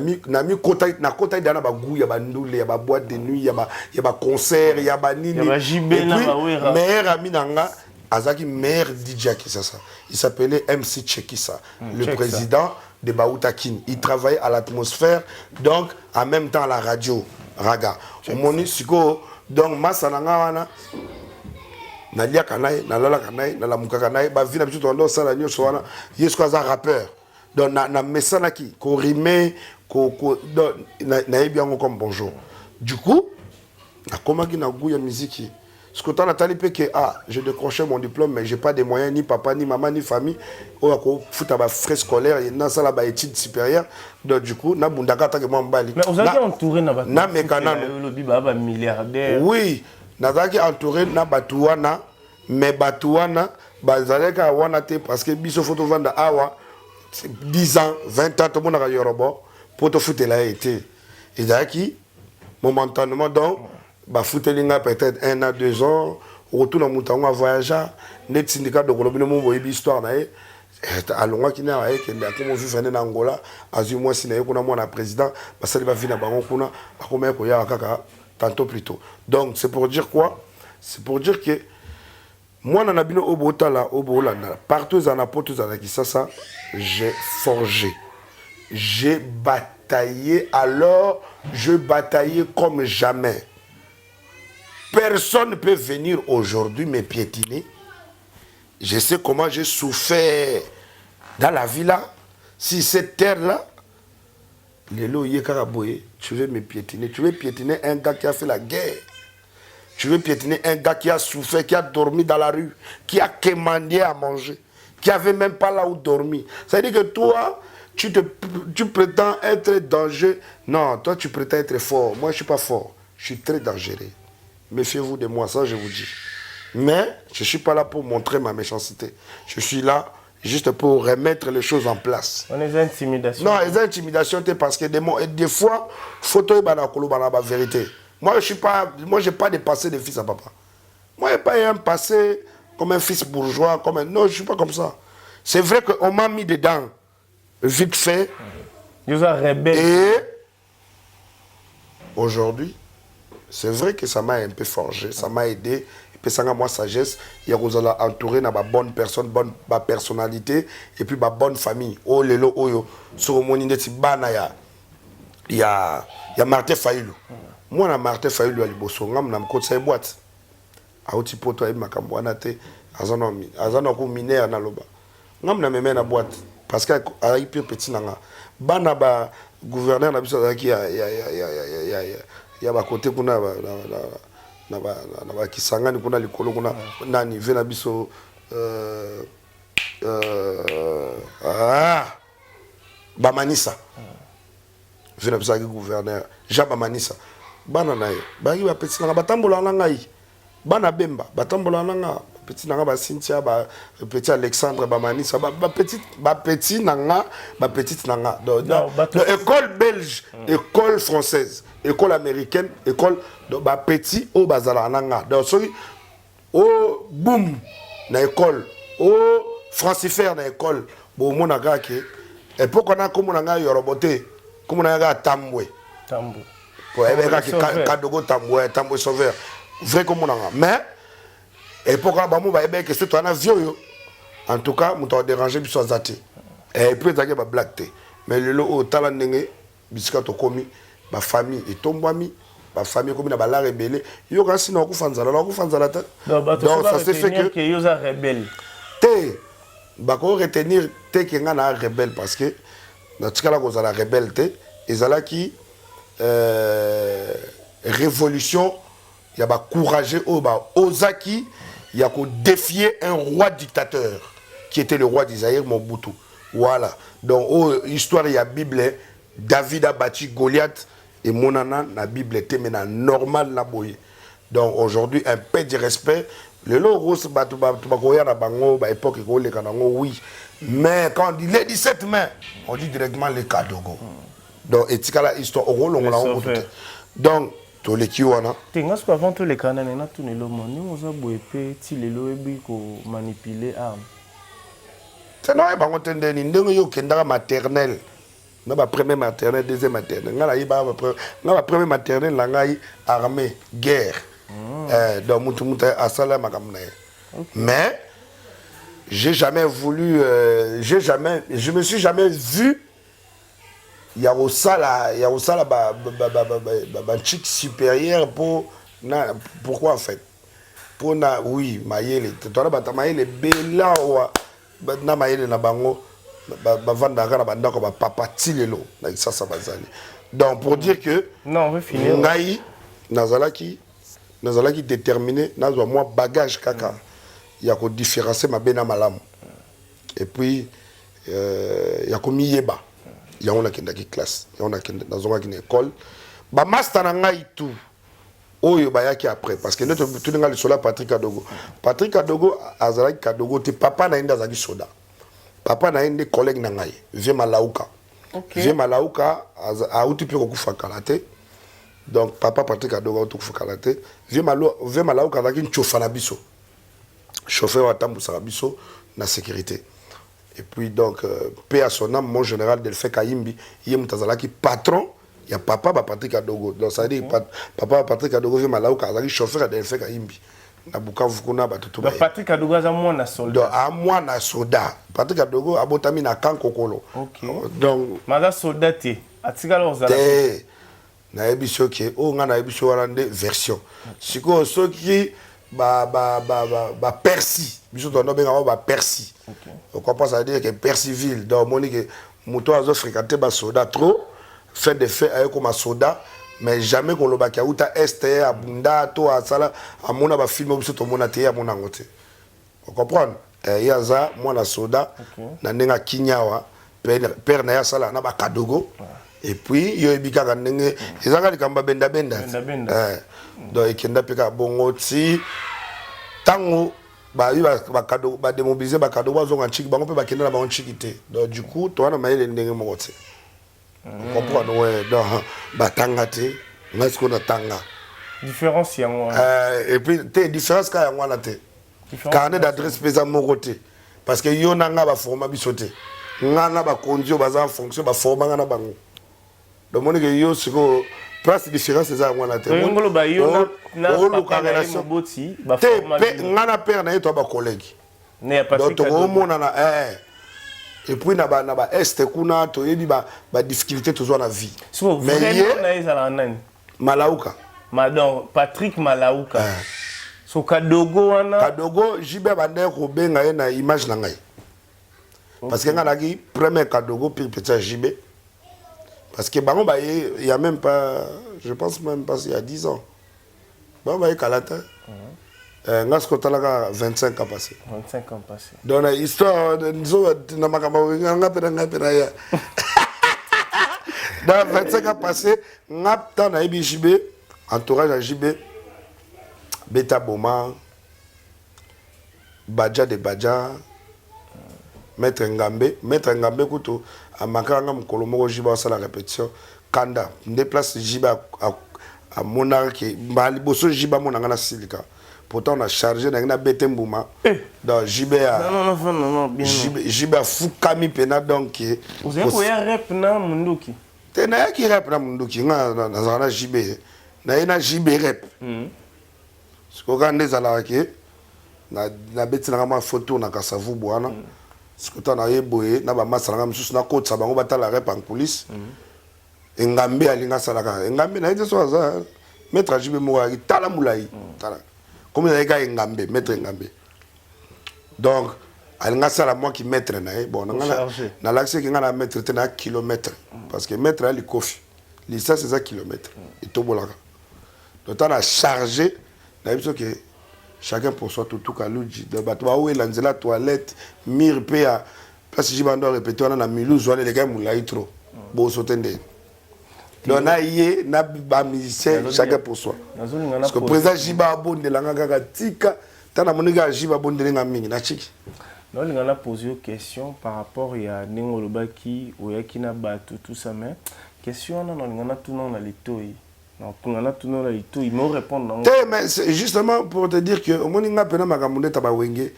mi contact dans ba gou ya ba ndule ya ba boîte de nuit ya ba concert ya ba nini ya ba jibé na ba wera meilleur ami nanga Azaki meilleur DJ à Kinshasa. Il s'appelait MC Chekissa, le président de Baoutakin. Il travaillait à l'atmosphère, donc en même temps à la radio, Raga. Moni Siko, donc Massananga, Nalia Kanai, Nalala Kanai, Nalamuka Kanai, Bavina Bitu Tondo, Salanyo Soana, Yeskoza rappeur. Donc na Messanaki, ko rime, na bien comme bonjour. Du coup, na komaki na goût ya musique. Ce que tu as dit, que j'ai décroché mon diplôme, mais je n'ai pas de moyens, ni papa, ni maman, ni famille. Il faut faire des frais scolaires, il y a des études supérieures. Donc, du coup, mais vous avez entouré de milliardaires. Oui, vous avez entouré de Batouana, mais Batouana, parce que Biso Photo Vanda Awa, 10 ans, 20 ans, tout le monde a Yoruba, pour te foutre la été. Et d'ailleurs, momentanément, donc, bah foutelinga peut-être 1 à 2 ans retour dans mon voyager net syndicat de Colobino mon histoire na alonga kina aye kende comme vu venir en Angola azu moi si na yeko na mona président ba sali ba vina bango kuna akoma ko ya kaka tantôt plus tôt. Donc c'est pour dire quoi? C'est pour dire que moi na bino obotala obolanda partout dans la porte dans qui ça j'ai forgé, j'ai bataillé, alors je bataillais comme jamais. Personne ne peut venir aujourd'hui me piétiner. Je sais comment j'ai souffert dans la vie là. Si cette terre-là, tu veux me piétiner. Tu veux piétiner un gars qui a fait la guerre. Tu veux piétiner un gars qui a souffert, qui a dormi dans la rue, qui a quémandé à manger, qui n'avait même pas là où dormir. Ça veut dire que toi, tu prétends être dangereux. Non, toi tu prétends être fort. Moi je ne suis pas fort. Je suis très dangereux. Méfiez-vous de moi, ça je vous dis. Mais je ne suis pas là pour montrer ma méchanceté. Je suis là juste pour remettre les choses en place. On est des intimidations. Non, les intimidations, parce que des fois, il faut que la vérité. Moi, je n'ai pas de passé de fils à papa. Moi, je n'ai pas un passé comme un fils bourgeois. Non, je ne suis pas comme ça. C'est vrai qu'on m'a mis dedans, vite fait. Et aujourd'hui, c'est vrai que ça m'a un peu forgé, ça m'a aidé. Et puis ça m'a moi sagesse. Il y a entouré de ma bonne personne, bonne personnalité et puis ma bonne famille. Oh lelo oyo sur mon indeti bana il y a Martin Fayoulou. Moi na Martin Fayoulou ali boso ngam na mko sa boîte. A oti poto ay makambo anate azano ko mineur na loba. Ngam na meme na boîte parce que ay petit nanga. Bana ba gouverneur na biso qui il y a côté kuna na ba kisangani kuna likolo kuna nani vena biso Bamanisa vena biso ki gouverneur Jean Bamanisa bana naye bangi ba petit nanga batambola na ngai bana bemba batambola na nga petit nanga ba Cynthia ba petit Alexandre Bamanisa ba petit nanga école belge école française école américaine école de ba petit au bazala nanga donc so au boom na école au francifère na école bo mona ga ke et pourquoi na comme na nga yorobote comme na ga tambwe pour ebe ga kadogo tambwe sauveur vrai comme na nga mais et pourquoi ba mo ba ebe que c'est toi na vieux en tout cas mo to déranger biso azate et puis ça ba black té mais le lo au tala ndenge bisika to komi ma famille et tombami ma famille comme na bala rebelle yo kasi na ku fanzala donc ça c'est fait que yo za rebelle té ba ko retenir té que nga na rebelle parce que na tikala ko za la rebelle té ezala ki révolution ya ba courageux au ba ozaki ya ko défier un roi dictateur qui était le roi d'Israël Mobutu. Voilà. Donc histoire ya Bible David a battu Goliath et monana la Bible était maintenant normal la boye. Donc aujourd'hui un peu de respect. Le logo se batu bakoya na bango ba époque ko le kanango oui. Mais quand on dit les 17 mai, on dit directement les Kadogo. Donc etikala histoire au long la on. Donc to le kiwana. Tinga ce avant tous les canaux na tout le monde. Nous on a boepé ti lelo ebi ko manipuler arme. C'est non ba ngotende ni ndenge yo kendaka maternelle. Na ba premier maternelle, deuxième maternelle. Ngala iba ba premier maternelle la ngai armée guerre. Donc mutu asala makamna. Mais j'ai jamais voulu, je me suis jamais vu. Il y a aussi un chic supérieur pourquoi en fait? Pour oui, maïele, tu as dit maïele bela na maïele na bango bavandaka na bandako ba papa tilelo na ça bazali. Donc pour dire que non, on veut finir. Ngai nazalaki déterminé nazwa moi bagage kaka. Il y a ko différencier ma bena malamu. Et puis il y a ko miyeba. Il y a une classe, il y a une école. Ba master na ngai tout. Oyo bayaki après parce que notre tout le sola Patrick Kadogo. Patrick Kadogo azalaki Kadogo te papa na inda zaki soda. Papa na inde collègue na ngai, Vie Malauka. OK. Vie Malauka a uti pe kokufa kalaté. Donc papa Patrick Kadogo a uti kokufa kalaté. Vie Malauka azalaki nchofa na biso. Chauffeur wa tambusa biso na sécurité. Et puis donc paix à son âme mon général Delphin Kayimbi, yé mutazalaki patron. Il y a papa Patrick Kadogo. Donc ça veut dire papa Patrick Kadogo Vie Malauka azalaki chauffeur de Delphin Kayimbi. Na Bukavu kuna batutu ba. Patrick Kadogo za mwana soldat. Donc à moi na soldat. Patrick Kadogo abotami na kan kokolo. OK. Donc maza soldat te. Atikala ozala. Te. Na ebiso ke o nga na ebiso warande version. Siko soki ba Percy. Biso tondo benga ba Percy. OK. On comprend ça veut dire que Percyville donc monique muto azo fréquenter ba soldat trop fait des faits avec comme soldat. Mais jamais qu'on le baki a outa este abunda to asala amona ba film biso to mona te amona ngote. On comprend? Yaza mwana soda na nenga kinyawa père na ya sala na ba Kadogo et puis yo ebika ka ndenge ezanga likamba benda. Donc ekenda peka bongo ti tango ba Kadogo ba démobiliser ba Kadogo bazonga chiki bango pe ba kenda na ba chiki te. Donc du coup to wana mayele ndenge moko te. On comprend ouais donc batanga te ngai ko na tanga différence ya moi et puis te différence ka ya ngwana te carnet d'adresse pesa moko te parce que yo nanga ba forma bisote ngana ba kondio baza en fonction ba forma ngana bango donc moni que yo siko place différence za ngwana te ngolo ba yo na papa na moboti ba forma ngana père na to ba collègue ne pas donc to mona na et puis na ba est kuna to yebi ba difficulté toujours na vie mais na ezala nani Malauka madon Patrick Malauka so Kadogo wana Kadogo jibe bande ko benga ye na image na ngai parce que ngana ki premier Kadogo puis petit jibe parce que bango ba il y a même pas je pense même pas il y a 10 ans ba ba kalata Ngasko talaka 25 ans passés. 25 ans passés. Donc l'histoire de nous na makamba ngapena ya. Dans 25 ans passés, ngapta na JB, entourage à JB, Beta Boma, Badja de Badja, Maître Ngambe kuto amakanga mukolo moko JB à la répétition, Kanda, déplace JB à monarque, mbali boso JB monanga na silika. Pourtant, on a chargé dans Betembouma. Donc, JB a Fukami Pena donc. Vous avez un rep na Munduki. Tu n'as qui rep na Munduki. Dans JB. Na JB rep. Ce qu'on a des alarqués. Na beti na ma photo na Kasavu Boana. Ce que tu as yeboé. Na ba masala na msusu na côte sabango bata la rep en police. Ngambe alinga salaka. Ngambe na ite so za. Maître JB Mouragi tala moulai. Tala. Comme il y a Ngambe, maître Ngambe. Donc, il y a moi qui maître. Bon, on a l'accès qui a un mètre, c'est un kilomètre. Parce que maître, il est coffre. Ça, c'est un kilomètre. Et tout bon là. Donc, on a chargé. Que chacun pour soi, tout cas, l'outil. Où est la toilette, mire, péa. Parce que j'ai répété, on a mis les gars, on l'a eu trop. Bon, s'entendez. Donc, on a eu un musicien, chacun pour soi. Parce que le président Jiba Abonde, la tika, tant à mon gars Jiba Abonde, la mingi, na chiki. Non, on a posé une question par rapport à Nengolobaki, ou Yakina Batu, tout ça, mais question, on a tout dans les toits. On a tout dans les toits, ils m'ont répondu. Mais c'est justement pour te dire que, au moins, on a pena Magamunde Tabawenge,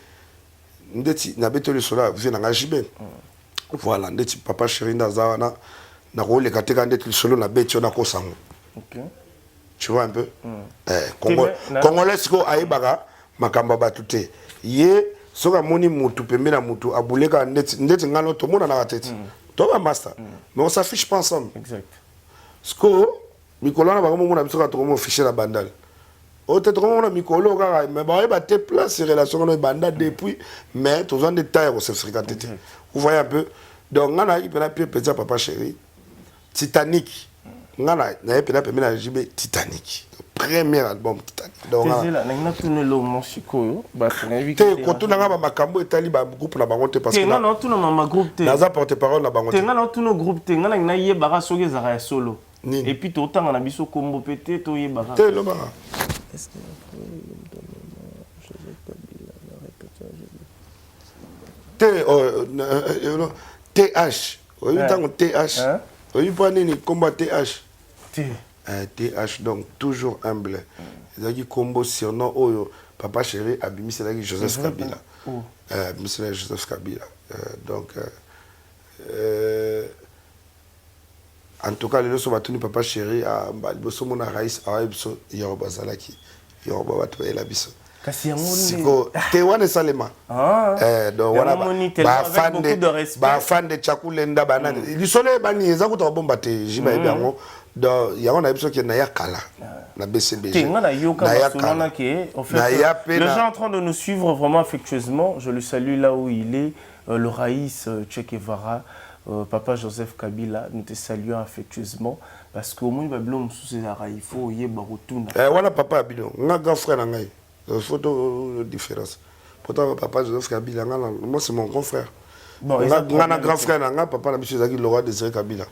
n'a pas le sola, vient à Jibe. Voilà, ndeti papa chéri Ndazawana. Na rôle kateka ndeti solo na beti na kosango. OK. Tu vois un peu Congolais ko aibaka makamba batu te ye soka moni mutu pembena mutu abuleka ndeti ngalo to mona na tête to ba master mais on s'affiche pas ensemble Exact. Sko mikolo na bango mona biso ka to mo ficher la bandale o te to mona mikolo ka mais ba ba te place relation no banda depuis mais to zone de taille se fréquenter vous voyez un peu donc ngana il peut la petit papa chéri Titanic ngana na pe na pembena jibe Titanic premier album Titanic donc Tezela na tout le long sikoyo ba te koto na ba makambo etali ba groupe na bango te parce que non tout na groupe te naza porte-parole na bango te ngana tout no groupe te ngana na ye bara soki za ya solo Nini? et puis to tanga na biso kombo pété to ye bara te lo ba est-ce que TH oyi tango TH oyi pa nini kombo TH te TH donc toujours humble ezaki kombo surnom oyo papa chéri abimiselaki Joseph Kabila abimiselaki Joseph Kabila donc en tout cas lelo so batuni papa chéri liboso mona rais awa biso Yoruba zalaki Yoruba bato bayela biso kasi yango siko te wana esalema donc wana bafan de Chakulenda banani lisolo ebani eza kuta babomba te jiba yebi yango donc yango na biso ke na ya kala na BCBG le gens en train de nous suivre vraiment affectueusement. Je le salue là où il est, le Raïs Che Guevara, papa Joseph Kabila, nous te saluons affectueusement parce qu'au moins Babylone sous il faut y retourner. Voilà papa Abino, nga grand frère na ngai. Photo différence. Pourtant papa Joseph Kabila moi c'est mon grand frère. Bon, nga grand frère na nga papa na biso zaki le roi Désiré Kabila.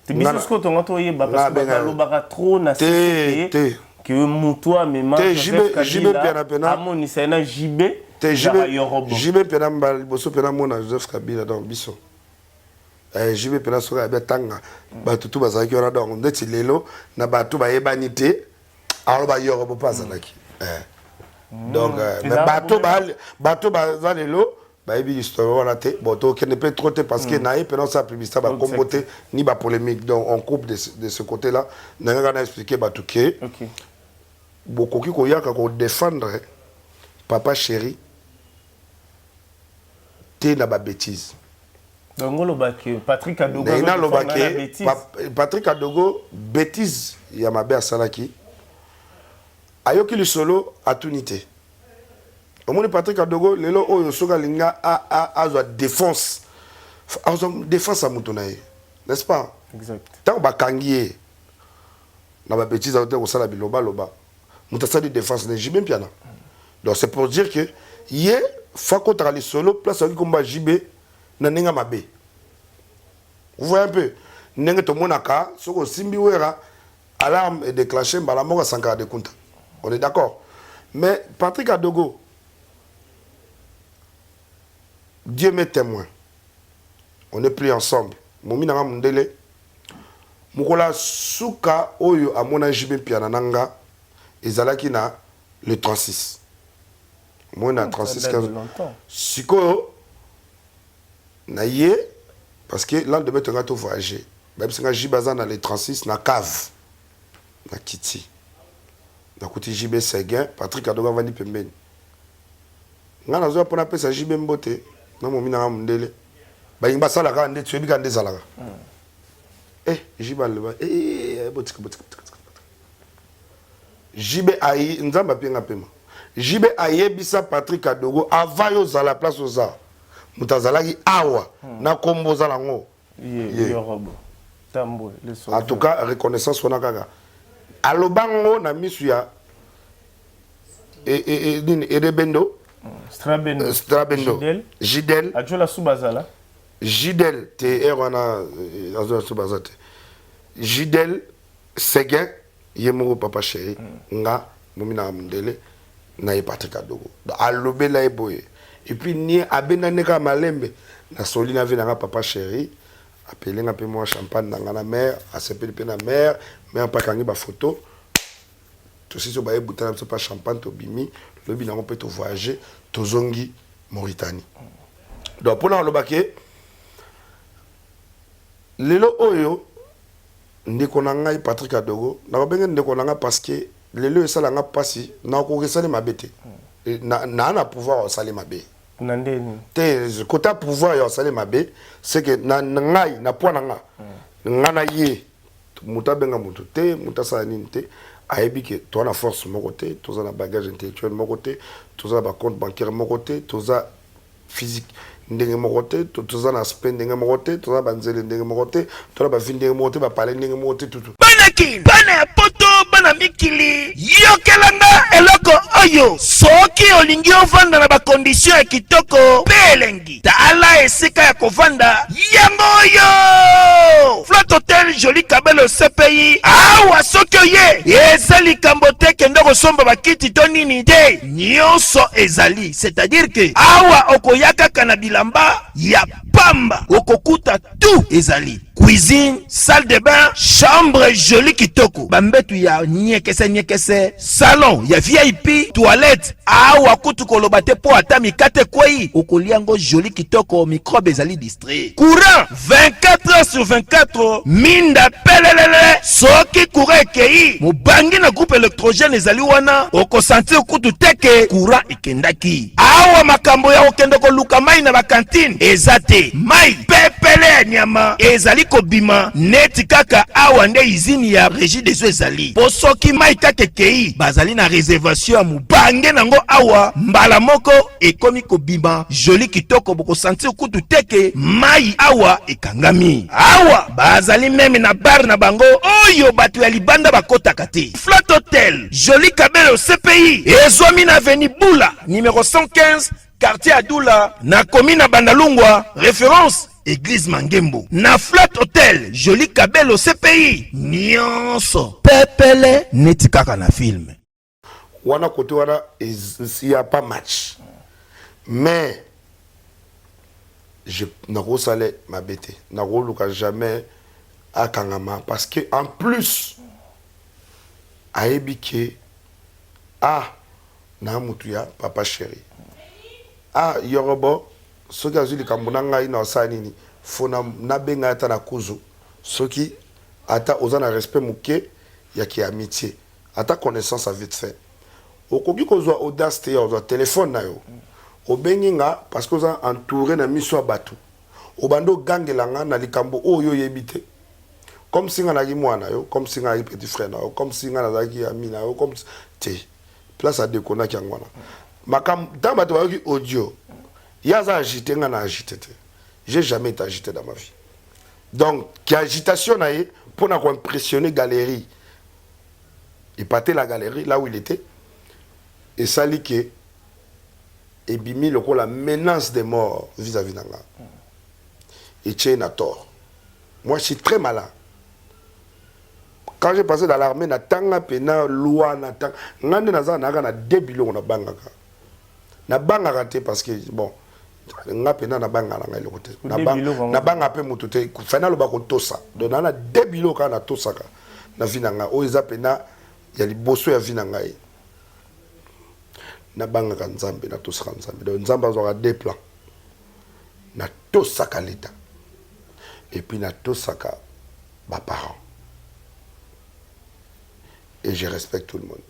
Tu biso ce que tu as entendu parce que le bara trop na sécurité que mutoa mema Joseph Kabila amoni sana JB JB pena mbal boso pena mona Joseph Kabila dans biso. JB pena soka ba tanga ba tutu bazaki ora donc ndeti lelo na batu ba yebanité alors ba yoro pas zalaki. Donc mais bato ba lelo ba yebi histoire wana te bon to ne peut trop te parce que na e pena sa publicité ba comboter ni ba polémique donc on coupe de ce côté là na nga expliquer batu ke beaucoup qui koyaka ko défendre papa chéri te na ba bêtise. Donc on loba que Patrick Adogo Patrick Adogo bêtise ya mabe asalaki ayoki li solo atunité. Omoni Patrick Adogo lelo oyo soka linga a défense défense à mutonaye, n'est-ce pas? Exact. Tant ba kangié na ba bêtise a ko sala biloba loba mutasali défense ne jibe piana. Donc c'est pour dire que yé fako tali solo place qui combat jibe na ninga mabe. Vous voyez un peu nenge to monaka soko simbi wera alarme est déclenchée mbala moko sankara de kunta. On est d'accord? Mais Patrick Adogo, Dieu m'est témoin. On est pris ensemble. Momi nanga mundele. Mukola suka oyo amona jibe piana nanga ezalaki na le 36. Moi na 36 15. Siko na yé parce que là de mettre ngato voyager. Même si nga jibaza na le 36 na cave. Na kiti. Na kuti JB Seguin, Patrick Adogo vandi pembeni. Nga nazo pona pesa JB mbote, na momi na mundele. Ba yimba sala ka nde tuebi ka nde zalaka. JB aleba botika. JB ayi nzamba penga pema. JB ayebisa Patrick Adogo avant yo zala place oza. Mutazalaki awa na kombo zala ngo. Yoruba. Tambo le son. En tout cas reconnaissance wana kaka. Alobango na misu ya Erebendo Strabendo Jidel Adjola Subazala Jidel TR wana Adjola Subazala Jidel Seguin Yemoro papa chéri nga momina mundele na Patrick Adogo alobela eboye et puis ni abena neka malembe na soli na vina papa chéri appelé nga pe moi champagne na na mère asepeli pe na mère mais pas kangi ba photo tout si so ba bouteille na pas champagne to bimi le bi na on peut to voyager to zongi Mauritanie. Donc pour na lobake lelo oyo ndeko na ngai Patrick Adogo na ba benga ndeko na nga parce que lelo esala nga pasi na ko resali mabete na pouvoir osali mabe Nandeni. te kota pouvoir ya osali mabe c'est que na ngai na point nga ngana ye muta benga mutu te muta sala nini te ayebi ke to na force moko te toza na bagage intellectuel moko te toza ba compte bancaire moko te toza physique ndenge moko te toza na aspect ndenge moko te toza banzele ndenge moko te toza ba vie ndenge moko te ba parler ndenge moko te tutu banaki bana ya poto bana mikili yokelanga eloko oyo soki olingi ovanda na bakondition ya kitoko mpe elengi tala esika ya kovanda yango oyo Flotte Hotel Joli Kabelo CPI awa soki oye eza likambo te kende kosomba bakiti to nini te nyonso ezali c'est-à-dire que awa okoya kaka na bilamba ya pamba okokuta tout ezali cuisine, salle de bain, chambre jolie kitoko. Bambetu ya nyekese, salon ya VIP, toilette. Awa kutu kolobate po atami kate kwei. Okoliango jolie kitoko, microbe ezali distrait. Courant 24h/24. Minda pelelele. Soki courant ekei. Mubangi na groupe électrogène ezali wana. Oko sentir kutu teke courant ekendaki. Awa makambo ya okendoko luka mai na bakantine. Ezate mai pepele nyama ezali kobima neti kaka awa nde izini ya régie des eaux ezali po soki mai kaka kei bazali na réservation ya mubange nango awa mbala moko ekomi kobima joli kitoko boko sentir kutu teke mai awa ekangami awa bazali meme na bar na bango oyo bato ya libanda bakotaka te Flotte Hotel Joli Kabelo CPI ezwami na avenue Bula numéro 115 quartier Adoula na commune Bandalungwa référence Église Mangembo na Flotte Hotel Joli Kabelo CPI nyonso pepele neti kaka na film wana kote wana il y a pas match mais je n'ako sale ma bête n'ako luka jamais à Kangama parce que en plus aebike na mutuya papa chéri yorobo soki azwi likambo na ngai na osala nini fo na benga ata na kuzu soki ata oza na respect moke ya ki amitié ata connaissance à vite fait okoki kozwa audace te ya ozwa telefone na yo obengi nga parce que oza entouré na miso ya bato obando gangela nga na likambo oyo yebi te comme si nga naki mwana yo comme si nga naki petit frère na yo comme si nga nazalaki ami na yo comme te place adekonaki yango wana makambo ntango bato bayoki audio Yaza agité, on a agité. J'ai jamais été agité dans ma vie. Donc, qui agitation pour impressionner galerie. Il partait la galerie là où il était. Et ça lit que et bimi la menace de mort vis-à-vis d'Anga. Et tient à tort. Moi, je suis très malin. Quand j'ai passé dans l'armée, na tanga pena loi na tanga. Ngande naza na débilo na bangaka. Na bangaka te parce que bon. Nga pena na banga na ngai lokote na banga pe mutu te fana lo bako tosa donc na debilo ka na tosa ka na vinanga o eza pena ya liboso ya vinanga ngai na banga ka nzambe na tosa ka nzambe donc nzambe azwa deux plans na tosa ka leta et puis na tosa ka ba parents et je respecte tout le monde.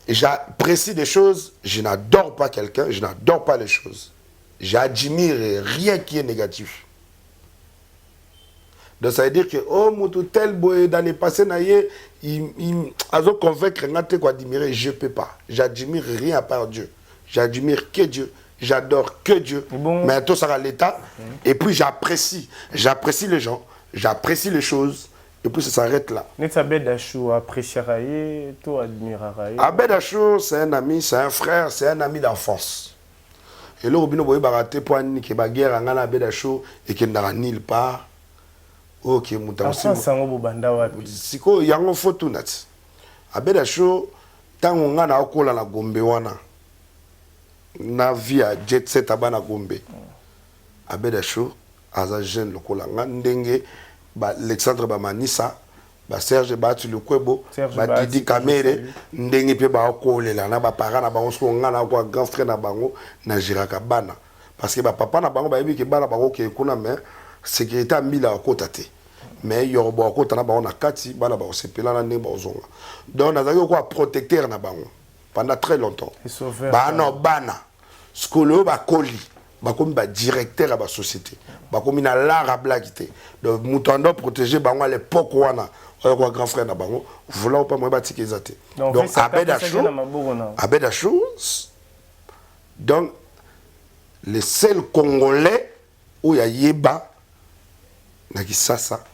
J'apprécie des choses, je n'adore pas quelqu'un, je n'adore pas les choses. J'admire rien qui est négatif. Donc ça veut dire que, oh, moutou tel boy dans les passés, il a convaincre quoi admirer, je ne peux pas. J'admire rien à part Dieu. J'admire que Dieu. J'adore que Dieu. Bon. Mais tout ça à l'état. Et puis j'apprécie les gens, j'apprécie les choses. Et puis ça s'arrête là. Abedachou apprécieraye, toi admireraye. Abedachou, c'est un ami, c'est un frère, c'est un ami d'enfance. Et là, Robino Boye Baraté, pour un qui est guerre, en Abedachou, et qui n'a nulle part. Ok, mouta aussi. Siko, yango fotu nat. Abedachou, tant on a okola na Gombe wana. Na via jet set abana Gombe. Abedachou, aza jeune lokola ndenge. Alexandre Bamanissa, Serge Batu Lukwebo, Didi Kamere, ndenge pe ba kolela na ba parents na bango so ngana kwa grand frère na bango na jiraka bana parce que ba papa na bango ba yebi ke bana bango ke kuna mais sécurité ambila okota te mais Yoruba ko tana ba on a kati bana ba se pelana ne ba ozonga. Donc nazaki ko protecteur na bango pendant très longtemps. Ba no bana skolo ba koli ba comme ba directeur à ba société. Ba comme na lara blaguité. Donc mutando protéger bango à l'époque wana quoi grand frère na bango voulant pas moi ba tikezate. Donc Abed Achou donc les seuls Congolais où il y a Yeba Nakisasa,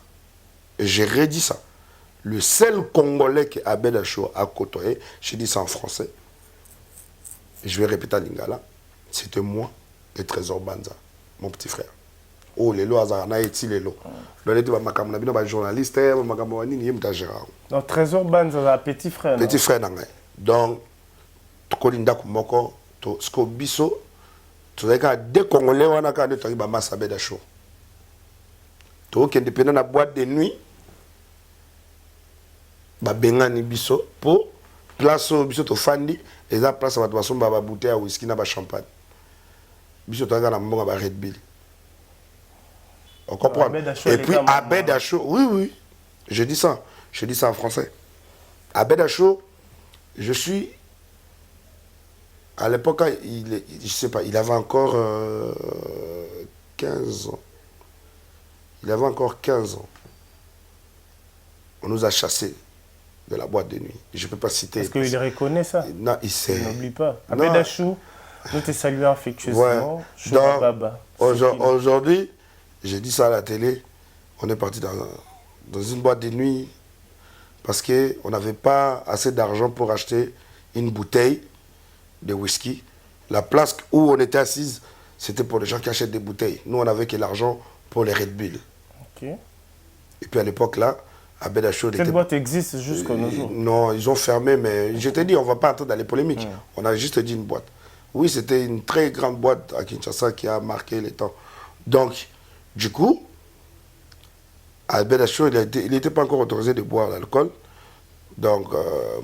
j'ai redit ça. Le seul Congolais que Abed Achou a côtoyé, j'ai dit ça en français, et je vais répéter à Lingala, c'était moi et Trésor Banza, mon petit frère. Oh, les lois, Azarana et les lois. Donc, les journalistes, donc, Trésor Banza, petit frère. Petit frère, donc, Kolinda Kumoko, Sko Biso, tu as des Congolais, on a quand même Massa Abed Achou. Tu as indépendant la boîte de nuit, Bengani Biso, pour place au Biso, tu fandi, et la place à boisson, bouteille à whisky, na champagne. Biso, tu as un bon Red Bill. On comprend. Et puis Abed Achou, oui, je dis ça en français. Abed Achou, je suis. À l'époque, je sais pas, il avait encore 15 ans. Il avait encore 15 ans. On nous a chassés de la boîte de nuit. Je ne peux pas citer. Est-ce qu'il reconnaît ça? Non, il sait. N'oublie pas. Abed Achou, nous te saluons affectueusement. Ouais. Aujourd'hui, j'ai dit ça à la télé, on est parti dans une boîte de nuit parce qu'on n'avait pas assez d'argent pour acheter une bouteille de whisky. La place où on était assise, c'était pour les gens qui achètent des bouteilles. Nous, on n'avait que l'argent pour les Red Bull. Okay. Et puis à l'époque là, Abed Achou... Cette boîte existe jusqu'à nos jours? Non, ils ont fermé, mais je t'ai dit, on ne va pas entrer dans les polémiques. On a juste dit une boîte. Oui, c'était une très grande boîte à Kinshasa qui a marqué les temps. Donc, du coup, Abed Achou, il n'était pas encore autorisé de boire l'alcool. Donc,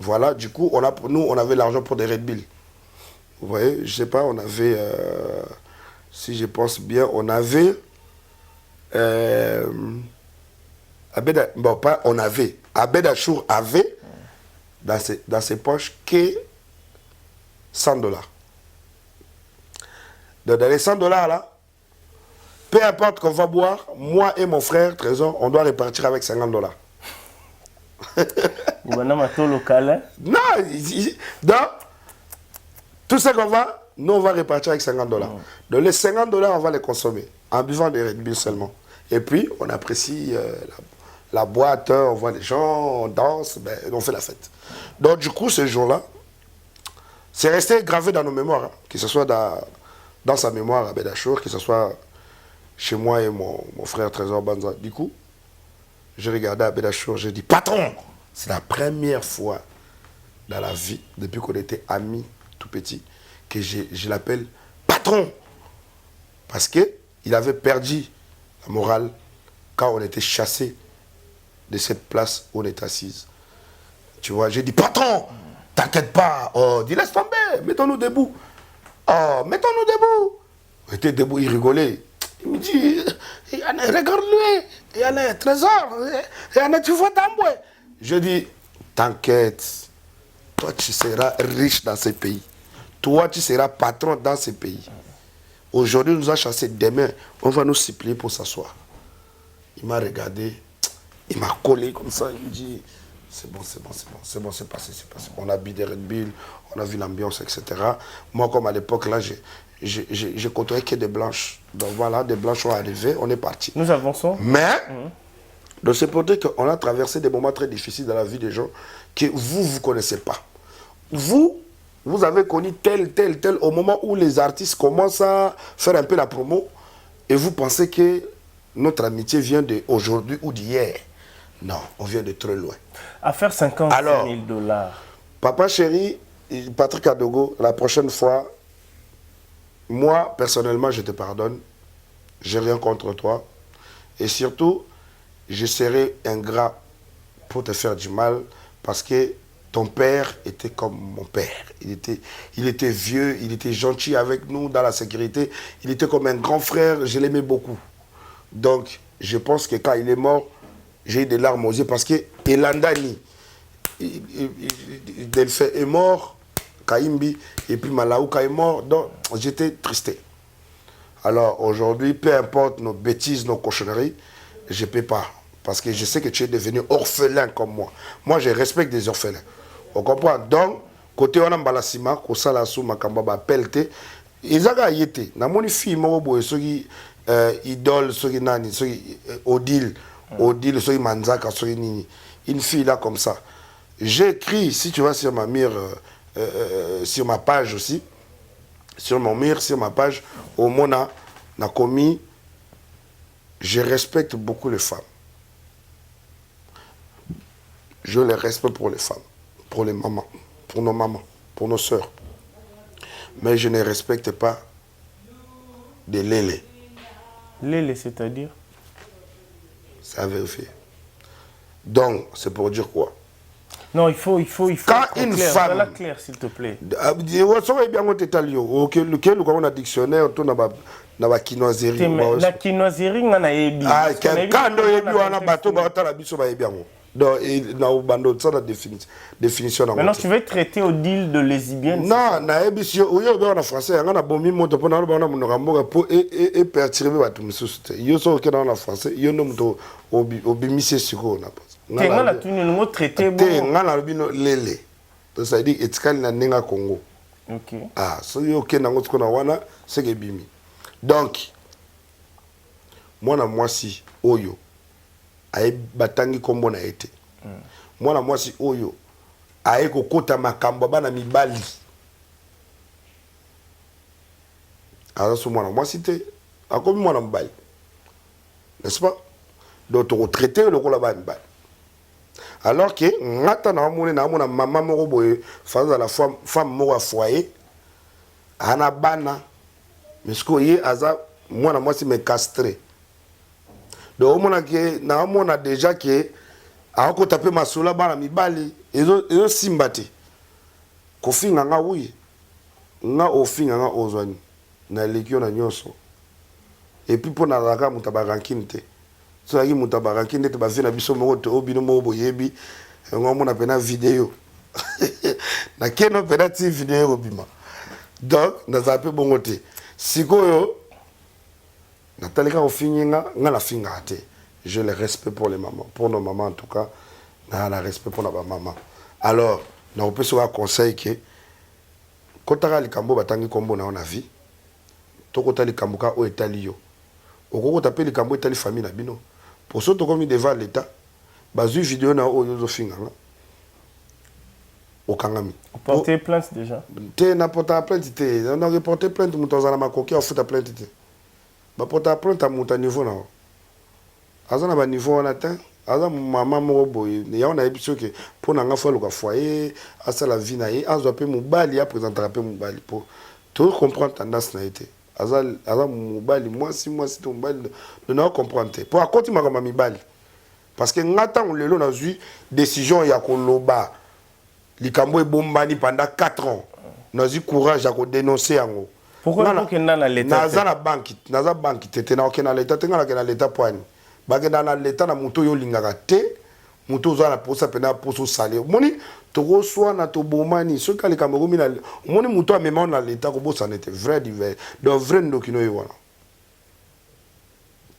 voilà, du coup, nous, on avait l'argent pour des Red Bull. Vous voyez, je sais pas, on avait, si je pense bien, on avait, Abed Achou avait dans ses poches que $100. Donc, dans les $100 là, peu importe qu'on va boire, moi et mon frère Trésor, on doit repartir avec $50. Non, donc, tout ce qu'on va, nous on va repartir avec $50. Donc les $50, on va les consommer en buvant des Red Bull seulement. Et puis, on apprécie la boîte, on voit les gens, on danse, on fait la fête. Donc du coup, ce jour-là, c'est resté gravé dans nos mémoires, hein, que ce soit dans sa mémoire à Abed Achou, que ce soit chez moi et mon frère Trésor Banza. Du coup, j'ai regardé Abed Achou, j'ai dit, patron, c'est la première fois dans la vie, depuis qu'on était amis tout petit, que je l'appelle patron. Parce qu'il avait perdu la morale quand on était chassé de cette place où on est assise. Tu vois, j'ai dit, patron, t'inquiète pas, oh, dis laisse tomber, mettons-nous debout. Oh, mettons-nous debout. On était debout, il rigolait. Il me dit, regarde-lui, il y a un trésor, il y a un tu vois d'amboué. Je dis, t'inquiète, toi tu seras riche dans ce pays. Toi tu seras patron dans ce pays. Aujourd'hui, on nous a chassés, demain, on va nous supplier pour s'asseoir. Il m'a regardé, il m'a collé comme ça, il me dit, c'est bon, c'est passé. On a bu des Red Bull, on a vu l'ambiance, etc. Moi, comme à l'époque, là, j'ai côtoyé que des blanches. Donc voilà, des blanches sont arrivées, on est parti. Nous avançons. Mais, donc c'est pour dire qu'on a traversé des moments très difficiles dans la vie des gens que vous ne connaissez pas. Vous avez connu tel, au moment où les artistes commencent à faire un peu la promo, et vous pensez que notre amitié vient d'aujourd'hui ou d'hier. Non, on vient de très loin. À faire 50 000 $. Papa chéri, Patrick Kadogo, la prochaine fois, moi, personnellement, je te pardonne. J'ai rien contre toi. Et surtout, je serai ingrat pour te faire du mal parce que ton père était comme mon père. Il était vieux, il était gentil avec nous dans la sécurité. Il était comme un grand frère, je l'aimais beaucoup. Donc, je pense que quand il est mort, j'ai eu des larmes aux yeux parce que Elandani, Delphin est mort, Kaimbi, et puis Malaouka est mort, donc j'étais tristé. Alors aujourd'hui, peu importe nos bêtises, nos cochonneries, je ne peux pas. Parce que je sais que tu es devenu orphelin comme moi. Moi, je respecte des orphelins. On comprend? Donc, côté on a Mbalasima, Kosala Souma Kambaba Pelte, ils ont été. Dans mon film, idole, nani, Odile, Manzaka, Nini. Une fille là comme ça. J'ai écrit, si tu vas sur ma mire, sur ma page aussi, sur mon mire, sur ma page, au Mona, n'a commis, je respecte beaucoup les femmes. Je les respecte pour les femmes, pour les mamans, pour nos mamans, pour nos sœurs. Mais je ne respecte pas des lélés. Lélé, c'est-à-dire? C'est à vérifier. Donc, c'est pour dire quoi? Non, il faut Quand être une clair, femme... sois clair, s'il te plaît. Lequel on a dictionnaire, on a quinoiserie. La quinoiserie, on a ébi. Ah, quand on a ébi, on a bateau, on a biso, on a ébi. Donc, il y a une définition. Maintenant, tu veux traiter au deal de lesbienne? Non, na ébi, on a français, on a bombi, on a pour et perturber les gens. Il y a des gens français, il y a des gens au bimisé sur eux. Tu as traité bon. Lélé. C'est-à-dire etikali na nenga Congo. OK. Ah, so yo ke nango tsiko na wana c'est que bimi. Donc moi si oyo aye batangi kombo na ete. Moi si oyo aye kokota makambo bana mibali. Alors so moi si te akomi moi mibali. N'est-ce pas? Donc on traiter le ko la ba mibali. Alors que ngata na maman moko boye face à la femme moko a foyer ana bana mais ce que aza moi si me castré donc mona que na mona déjà que a ko taper masula bana mibali ezo simbate ko finga nga oui nga ofinga nga ozwani na lekio na nyoso et puis pour na raka mutabarankinite so yaki mutabaraki ndete ba vina biso moko to obino mo boyebi ngomo na pena vidéo na keno pena ti vidéo bima donc na zape bongote sikoyo na talika ofinga nga la finga ate je le respect pour les mamans pour nos mamans en tout cas na la respect pour nos mamans alors na opeso un conseil que kotaka likambo batangi kombo na ona vie to kotali kambuka o etali yo okoko taper likambo etali famille na bino. Pour ça, comme il devant l'État, bazu vidéo na oyo finga au Kangami. Vous portez plainte déjà? T'es n'a porté plainte, on a reporté plainte, mouton zala makoki a foutu plainte. Ba porter plainte à monta niveau na. Azana ba niveau on atteint, aza maman mo boy, ya on a épisode que pour na nga le foyer, asa la vie na ye, azo pe mobali a présenter pe mobali pour tout comprendre tendance na été. Azal mobali moi si ton mobali ne comprendre pour akoti makama mibali parce que ngata on lelo na zui décision ya koloba likambo ebombani pendant 4 ans na zui courage ya ko dénoncer yango pourquoi pour que na l'état naza banki tete na okena l'état tenga na l'état poani bakenda na l'état na muto yo lingaka te muto zo na posa pena poso salé moni to soit na to bomani ce que les Camerounais na moni muto a même na l'état ko bosa n'était vrai divers donc vrai ndokino yo wana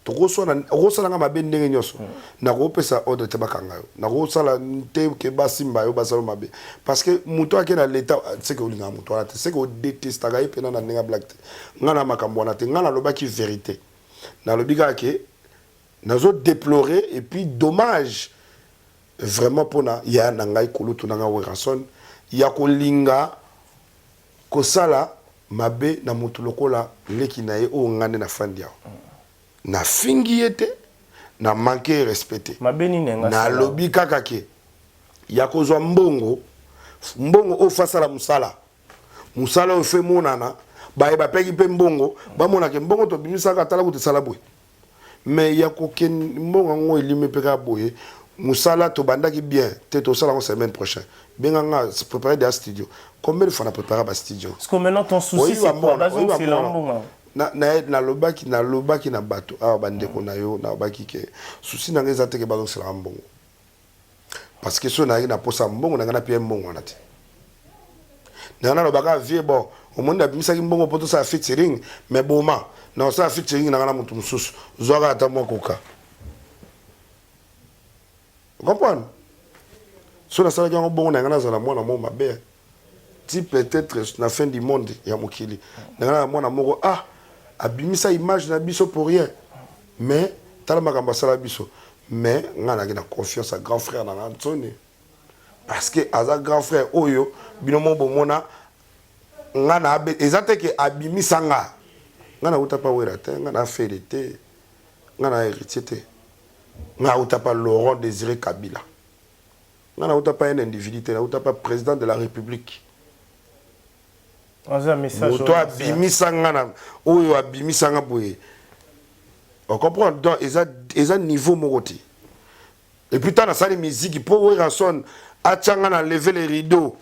to soit na rosala nga mabe ndenge nyoso na ko pesa ordre te bakanga yo na ko sala te ke basimba yo basalo mabe parce que muto a ke na l'état c'est que olinga muto wana c'est que o déteste ga pena na ndenge black te ngana makambo na te ngana lobaki vérité na lobika ke nazo déplorer et puis dommage vraiment pour na ya nangai kulutu nanga werason ya kolinga kosala mabe na mutu lokola leki na ye o ngane na fandia na fingi ete na manquer respecté mabe ni nenga na lobi kaka ke ya kozwa mbongo o fasala musala o fe monana ba ba peki pe mbongo ba mona ke mbongo to bimisaka tala ko te sala boy mais ya ko ken mbongo ngo elime peka boye musala to bandaki bien te to sala en semaine prochaine benga se préparer des studios combien de fois on a préparé ba studio parce que maintenant ton souci c'est quoi c'est l'embongo na lobaki na bato awa bandeko na yo na lobaki ke souci na ngeza teke bazo sala mbongo parce que so na na posa mbongo na ngana pie mbongo na te na lobaka vie bon au monde abimisa ki mbongo poto sa featuring mais boma na sa featuring na ngana mutu mususu zoaka ata mo koka comprendre so na sala ki mbongo na ngana zala mwana mo mabe ti peut-être na fin du monde ya mokili na ngana mwana moko abimisa image na biso pour rien mais tala makambo sala biso mais ngana na confiance à grand frère na Anthony parce que aza grand frère oyo binomo bomona ngana abe ezate ke abimisa ngana utapa wera te ngana félité ngana héritier te ngana utapa Laurent Désiré Kabila ngana utapa un individu te na utapa président de la République. Moto abimisa ngana oyo abimisa nga boye. On comprend donc ils ont niveau moroti. Et puis tant na sali musique pour ouvrir son atchanga na lever les rideaux.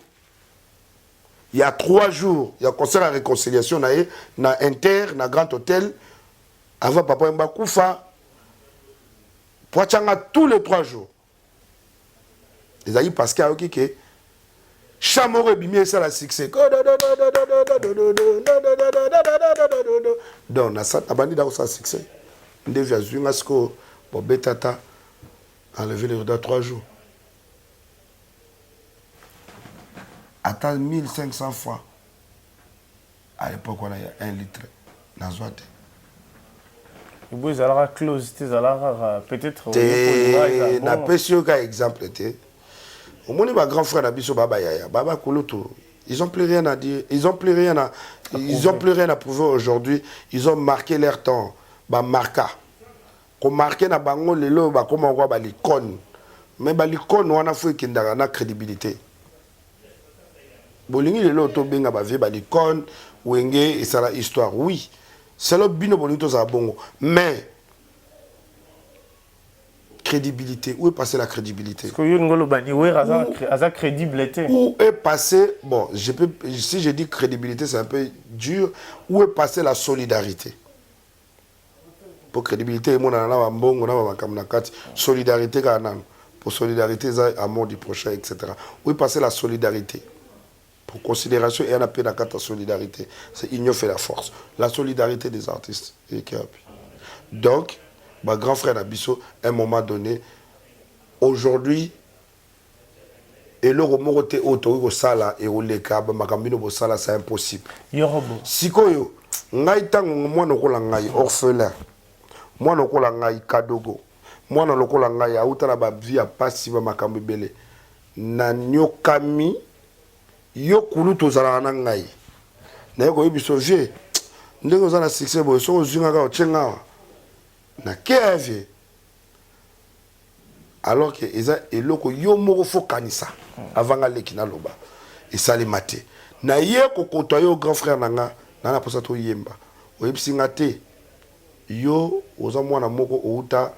Il y a 3 jours, il y a concert à réconciliation na Inter na Grand Hôtel avant papa Mbakufa. Pour atchanga tous les 3 jours. Ils ont dit parce qu'il y a OK Chamorro bimie ça la succès. Donc na ça abandi da ça succès. Ndevia zunga sko bo betata enlever les rideaux 3 jours. Attends 1500 fois. À l'époque, on a 1 litre. Dans Zouate. Vous avez close, peut-être. Na pesio ka exemple. Au moins, ma grand frère Nabiso Baba Yaya, Baba Koloto. Ils n'ont plus rien à dire. Ils n'ont plus rien à prouver aujourd'hui. Ils ont marqué leur temps. Ba marka. Qu'on marqué na bango lelo ba comment on voit ba l'icône. Mais ba l'icône on a fait qu'il n'a pas crédibilité. Bolingi lelo to benga ba vie ba l'icône wenge et ça la histoire. Oui. C'est le bino bonito za bongo. Mais crédibilité. Où est passée la crédibilité? Où est passée, bon, si je dis crédibilité, c'est un peu dur. Où est passée la solidarité? Pour crédibilité, solidarité, pour solidarité, amour du prochain, etc. Où est passée la solidarité? Pour considération et un appel à la solidarité. C'est union fait la force. La solidarité des artistes. Donc, ma grand frère Nabiso, à un moment donné, aujourd'hui, et le remoroté auto sala et au leka, makambino sala, c'est impossible. Si koyo, ngai tango moi no kola ngai orphelin, moi no kola ngai kadogo, moi no kola ngai auta na ba vie pasi ba makambo bele, na nyokami yo kulu tozala na ngai. Na yo ko biso vie, ndenge za na succès bo so zunga ka ochenga. Na kevi alors que eza eloko yo moko fo kanisa avant nga leki na loba et sali maté na ye ko kotoyo grand frère nanga na posa to yemba oyebsinga te yo oza mwana moko outa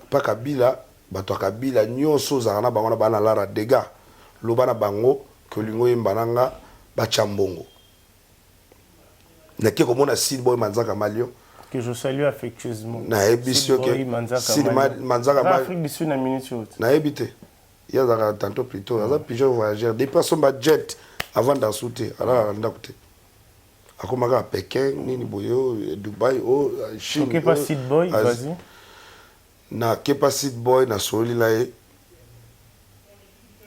pa kabila bato kabila nyonso za na bango na bana lara dega loba na bango que lingo yemba nanga ba chambongo na ke ko mona Sid Boy Manzaka Malio que je salue affectueusement. Na ebisio que Manzaka Afrique du Sud na minute. Na ebité. Il y a tantôt plutôt, il y a pigeon voyageur, des personnes ba jet avant d'assuter. Alors ndakote. Akomaka à Pékin, nini boyo, Dubaï, Chine. OK pas Sid Boy, vas-y. Na kepa Sid Boy na soli la e.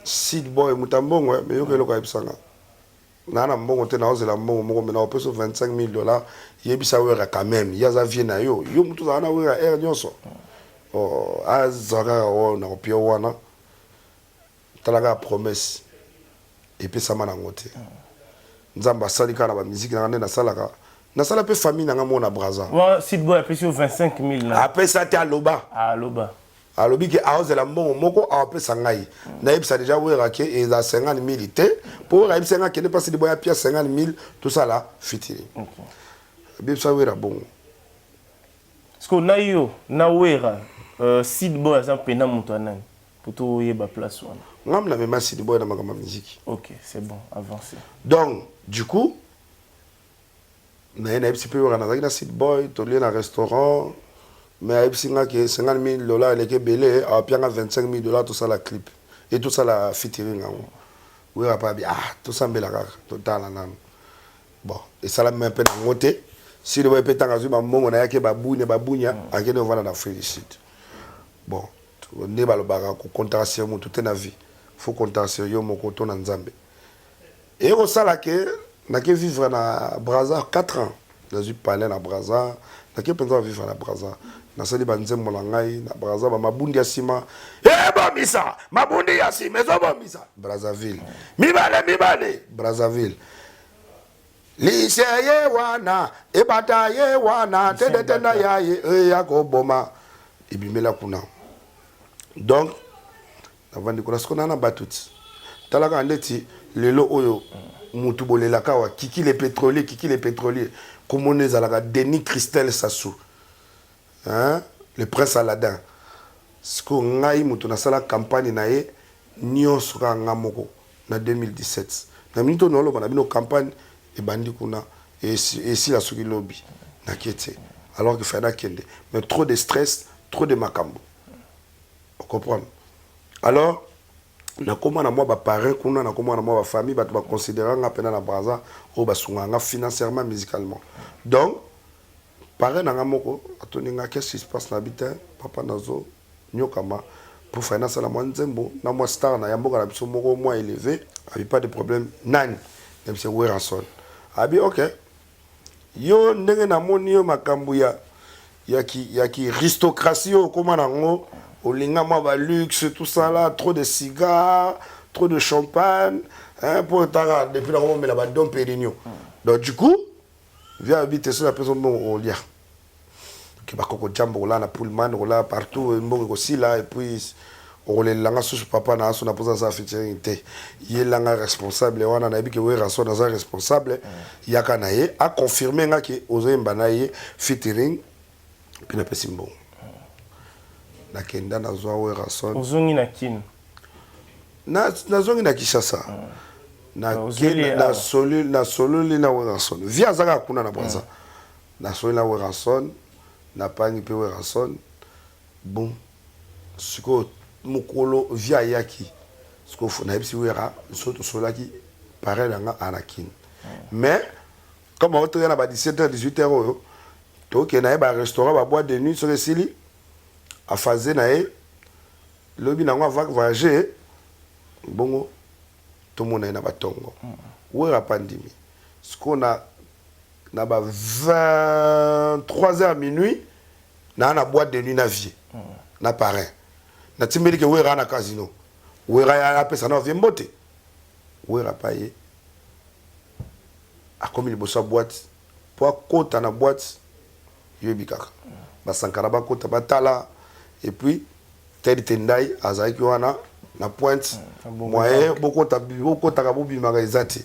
Sid Boy mutambongo mais yo ke loko ebisanga. Nana mbongo te na ozela mbongo moko mena o peso $25,000 yebisa wera quand même yaza vie na yo mutu za na wera air nyonso azaka na opio wana talaka promesse et puis ça m'a ngote nzamba salika na ba musique na na salaka na sala pe famille na mona braza wa Sid Boy apesi $25,000 après ça te aloba alobi ke aozela mbongo moko apesa ngai na yebisa déjà wera ke eza $50,000 te pour ra yebisa ke ne pas Sid Boy apia $50,000 tout ça là fitili bibisa wera bongo parce que na yo na wera Sid Boy aza pena mutu anani pour to yeba place wana ngam na même Sid Boy na makama musique. OK c'est bon avancez donc du coup Mais na petit peu on a na sit boy to lié na restaurant mais ayebisi nga ke 50 000 dollars eleke belé apianga 25 000 dollars tout ça la clip et tout ça la featuring yango oui pas bien tout ça mbela kaka total nan bon et ça la même peu na ngote si le peut tanga zuma mongo na yake babunya akene vana na félicite bon ne balobaka ko contrastion mutu te na vie faut contrastion yo moko to na nzambe et au sala ke na ke vivre na Brazza 4 ans dans une palais na Brazza na ke penza vivre na Brazza na sali banzembo na ngai na Brazza ba mabundi asima bomisa mabundi asima ezo bomisa Brazzaville mibale Brazzaville Liseye wana ebata ye wana tedetena yaye yakoboma ibimela kuna donc avant de connaître qu'on a batuti talaka ndeti lelo oyo mutu bolela kawa kiki les pétroliers comme on est à la Denis Christel Sassou hein le prince Aladdin ce qu'on ngai mutu na sala campagne nae nyonso ka ngamoko na 2017 na minito no lo na bino campagne et bandi kuna et si la souki lobby na kete alors qu'il fallait kende mais trop de stress trop de makambo on comprend alors na comment na moi ba parrain kuna na comment na moi ba famille ba considérer nga pena na Brazza o ba sunga financièrement musicalement donc parrain na moko atoni nga qu'est-ce qui se passe na bitin papa nazo nyokama pour financer la mwanzembo na moi star na yamboka na biso moko moins élevé avait pas de problème nani même c'est Weranson abi ok yo ndenge na moni yo makambu ya ki aristocratie comment nango olinga moi ba luxe tout ça là trop de cigares trop de champagne hein pour tara depuis la on met la ba Dom Pérignon donc du coup vient habiter sur la personne bon au lia qui ba koko jambo là na pullman là partout mbongo aussi là et puis on les langa sous papa na so na posa sa featuring te il langa responsable wana na biki we raso na za responsable yaka na ye a confirmer nga ki ozemba na ye featuring puis na pesimbo na kenda na zo we raso ozongi na kin na zongi na Kishasa na kenda na solo na we raso via zaka kuna na Brazza na solo na we raso na pangi pe we raso bon siko mukolo via yaki ce qu'on fait na bisi wera soto solaki pareil nga anakin mais comme on retourne à 17h 18h to ke na ba restaurant ba boîte de nuit sur le sili a fazer na e lobi na ngwa voyager bongo to mona na batongo wera pandimi ce qu'on a na ba 23h minuit na boîte de nuit na vie na pareil na timbeli ke wera na casino wera ya pesa na viembote wera paye a comme il bossa boîte pour kota na boîte yebikaka ba sankara ba kota batala et puis tel tendai azaki wana na pointe moyen beaucoup ta bobi magazati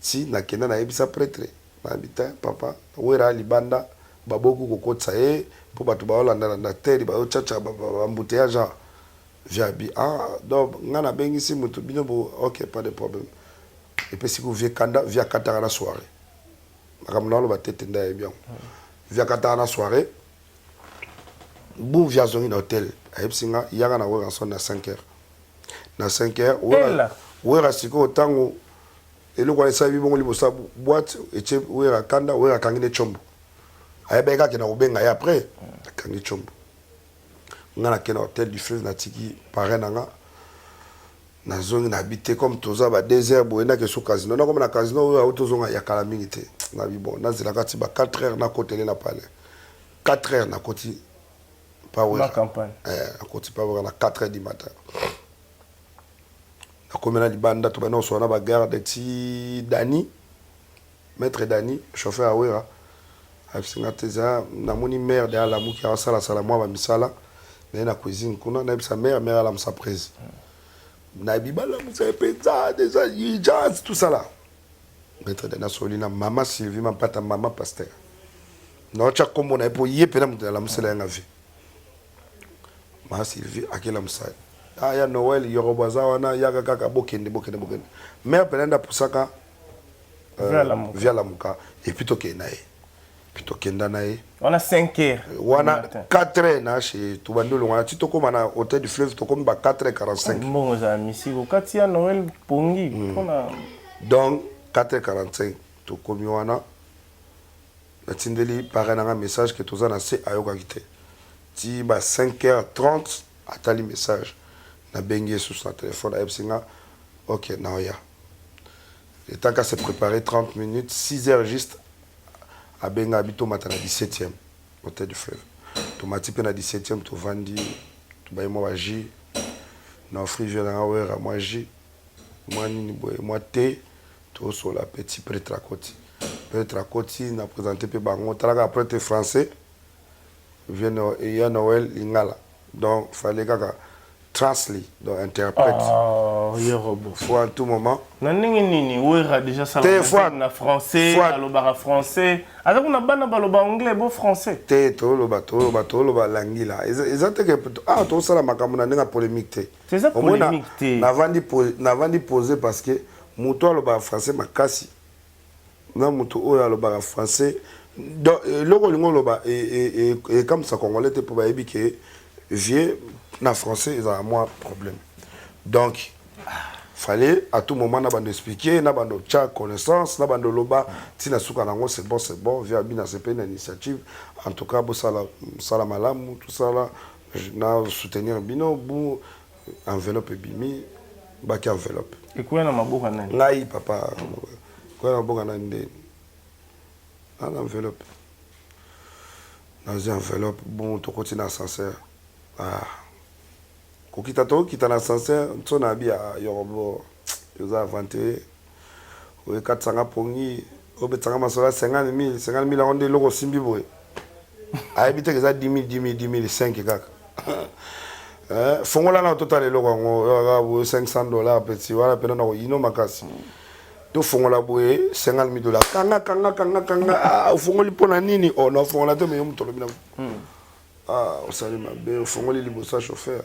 si na kenda na ebisa prêtre na bita papa wera libanda baboku kokotsa e pour batu ba olanda na terre ba chacha ba embouteillage via bi donc ngana bengi si mutu bino bo OK pas de problème et puis si vous vient kanda via katara la soirée makamna lo ba tete nda bien via katara la soirée bu via zongi hôtel ayepsinga yaka na wera son na 5h na 5h wera siko tango eloko ya sabi bongo libosa boîte et wera kanda wera kangine chombo ayebeka kena ubenga ya après kangi chombo ngana kena hôtel du fleuve na tiki parrain nga na zongi na habité comme toza ba désert boena ke so casino na comme na casino o tozonga ya kala mingi te na bi bon na zela kati ba 4h na côté na palais 4h na côté pas ouais la campagne à côté pas ouais na 4h du matin na comme na libanda to bana so na ba garde ti Dani maître Dani chauffeur awera afsinga teza na moni mère de la muki a sala sala moi ba misala na na cuisine kuna na sa mère la sa prise na bibala musa penza des jazz tout ça là maître de na solina maman Sylvie ma pata maman pasteur no cha kombo na po yepe na mutela la musela nga vie ma Sylvie akela musa ya Noël yorobaza wana ya kaka bokende mère pelenda pusaka via Lamuka et puis tokenae puis tokenda nae on a 5 heures wana 4 heures na chez tubandolo wana ti tokoma na hôtel du fleuve tokoma ba 4h45 bon za misiko kati ya Noël pongi pona donc 4h45 tokomi wana natindeli parrain un message que toza na se ayoka kite ti ba 5h30 atali message na bengi sur son téléphone à Epsinga. Ok, Naoya. Le temps qu'à se préparer 30 minutes, 6 heures juste, à Benga habito matin à 17e, hôtel du fleuve. Tomati pe na 17e, tu vandi, tu bailles moi agi, na offri je na ouais à moi agi, moi ni moi thé, tu sur la petit prêtre à côté. Prêtre à côté, na présenté pe bango, talaga prêtre français, vient y a Noël ingala. Donc fallait que translate, donc interprète. Faut à tout moment. Nani ouera déjà ça na français, alobara français. Alors on a bana baloba anglais bo français. Te to loba langi là. Exacte que ah to ça la makambo na nga polémique te. C'est ça polémique te. Na vandi poser parce que muto loba français makasi. Na muto o loba français. Donc loko lingo loba et comme ça congolais te pour ba ebi que vieux na français ils ont un moins problème. Donc fallait à tout moment na bande expliquer na bande tcha connaissance na bande loba tina suka nango c'est bon via bina c'est une initiative en tout cas bo sala malamu tout ça là na soutenir bino bu enveloppe bimi baki enveloppe et quoi na maboka nani ngai papa quoi na maboka nani en enveloppe dans enveloppe bon to continue sincère ah kokita to kita na sincère tsona bia yorobo yoza avanté o 400 pongi o betanga masola 50 000 onde loko simbi boy ay bité que ça 10 000 5 kaka fongola na total loko ngo $500 petit wala pena na ino makasi to fongola boy $50 kanga fongoli pona nini oh no fongola to me mutolo bina ah o sali mabe fongoli libosa chauffeur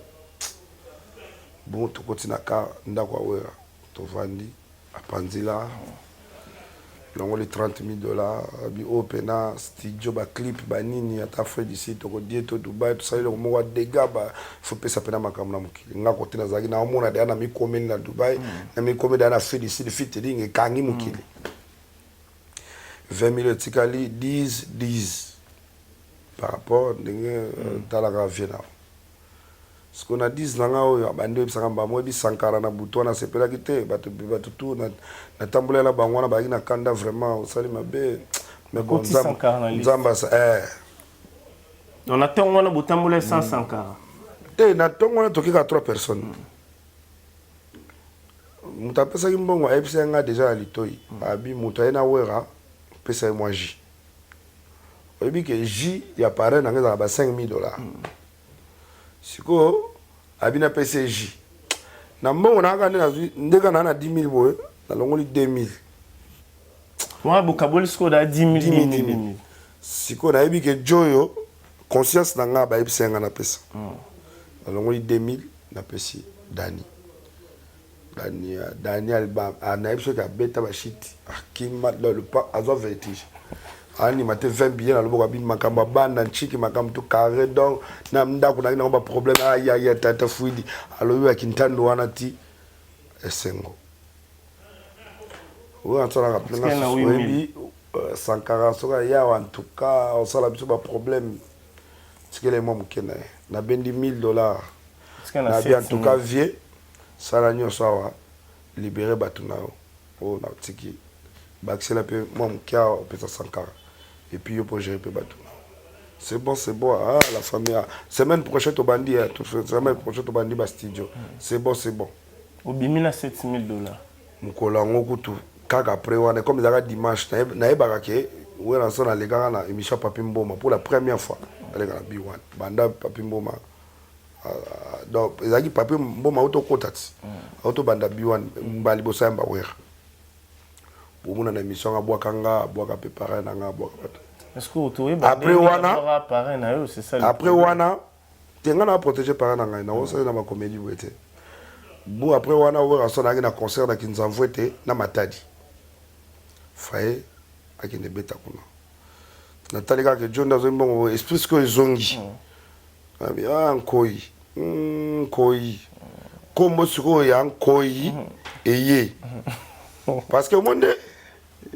bon to continue ka ndako awera to vandi apanzila longo les $30,000 bi opena studio ba clip ba nini ata frais d'ici to ko dieto Dubai to sali mo wa dega ba faut pesa pena makamna mukili ngako tina zaki na mona de na mi komeni na Dubai na mi komeni na frais d'ici de fitting kangi mukili 20,000 tikali 10 par rapport ndenge talaka viena. Ce qu'on a dit nanga oyo bande bisaka mbamo bi sankara na buto na sepela kite bato tout na tambolela bango na baki na kanda vraiment osali mabe mais bon nzamba ça on a tongo na butambolela 100 sankara na tongo na tokika 3 personnes muta pesa kimbongo ebisa nga déjà na litoi abi muta ena wera pesa moi J obi que J ya pare na ngeza ba $5,000 siko abina PCJ na mbongo na aka ndeka na 10,000 boy na longoli 2,000 wa bukaboli siko da 10,000 siko na ebi ke joyo conscience na nga ba ebisenga na pesa na longoli 2,000 na pesi Daniel ba na ebiso ka beta ba shit akima le pas azo vertige ani mate 20 billets na loboka bin makamba banda nchiki makamba to carré donc na ndako na ba problème ya tata fuidi alo ya kintando wana ti esengo ou antona rappeler na webi 140 soka ya en tout cas on sala biso ba problème tikele mo mukena na bendi $1,000 na bien en tout cas vie sala nyo sawa libérer batunao o na tiki baxela pe mo mukia pesa 140 et puis yo pour gérer pe bateau. C'est bon ah la famille semaine prochaine au bandi semaine prochaine au bandi ba studio. C'est bon au bimina $7,000 mukola ngoku tu kaka après on comme ça dimanche na ebaka ke ou na sona les gars na émission Papi Mboma pour la première fois avec la B1 banda Papi Mboma donc ezaki Papi Mboma auto kotati auto banda B1 mbali bosamba wera pour mon émission abwakanga abwaka préparer nanga abwaka est-ce que autour après wana pareil na c'est ça après wana tenga na protéger par nanga na osa na ma comédie wete bon après wana wera sona na concert na Kinzamvwete na Matadi faye akende beta kuna natali kaka John dazo mbongo esprit ko zongi abi nkoi nkoi kombo siko ya nkoi eye parce que monde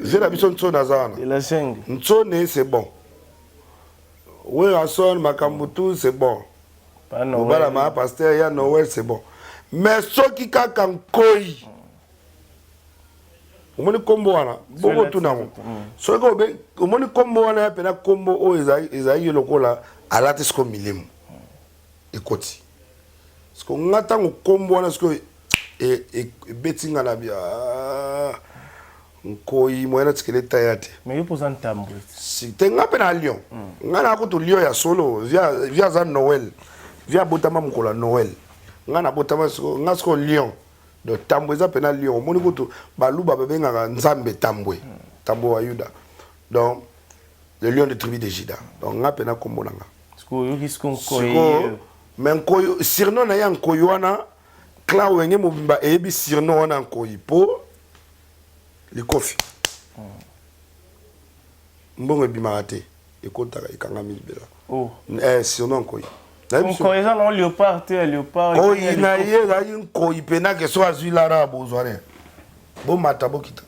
j'ai la mission de Nazana Et la jungle. Ntsone c'est bon oui Rasson Makambutu c'est bon Pas Noël ma pasteur ya Noël c'est bon mais ceux qui kaka nkoi omoni kombo wana bongo tunango soki omoni kombo wana ya pena kombo oyo ezali lokola alati siko milimo ekoti siko nga ntango kombo wana siko ebetinga na bia nkoi moyena tikele taya te Mais il pose un tambour. si te nga mpe na lion nga na kutu lion ya solo via za Noël via botama mokolo ya Noël nga na botama siko nga siko lion de tambwe za pena lion moni kutu baluba babengaka nzambe tambwe tambwe wa Yuda donc le lion de tribu de Juda donc nga pena kombo nanga Siko mais nkoyo sirno na ya nkoyo wana clan wenge mobimba ebi sirno wana nkoyi po likofi mbongo ebimaka te ekotaka ekangami libela Oh. sirno nkoyi Quand ils ont un léopard, tu es léopard. Oh, il a eu un koyi pena que soit azui lara bozwane. Bon mata bokita.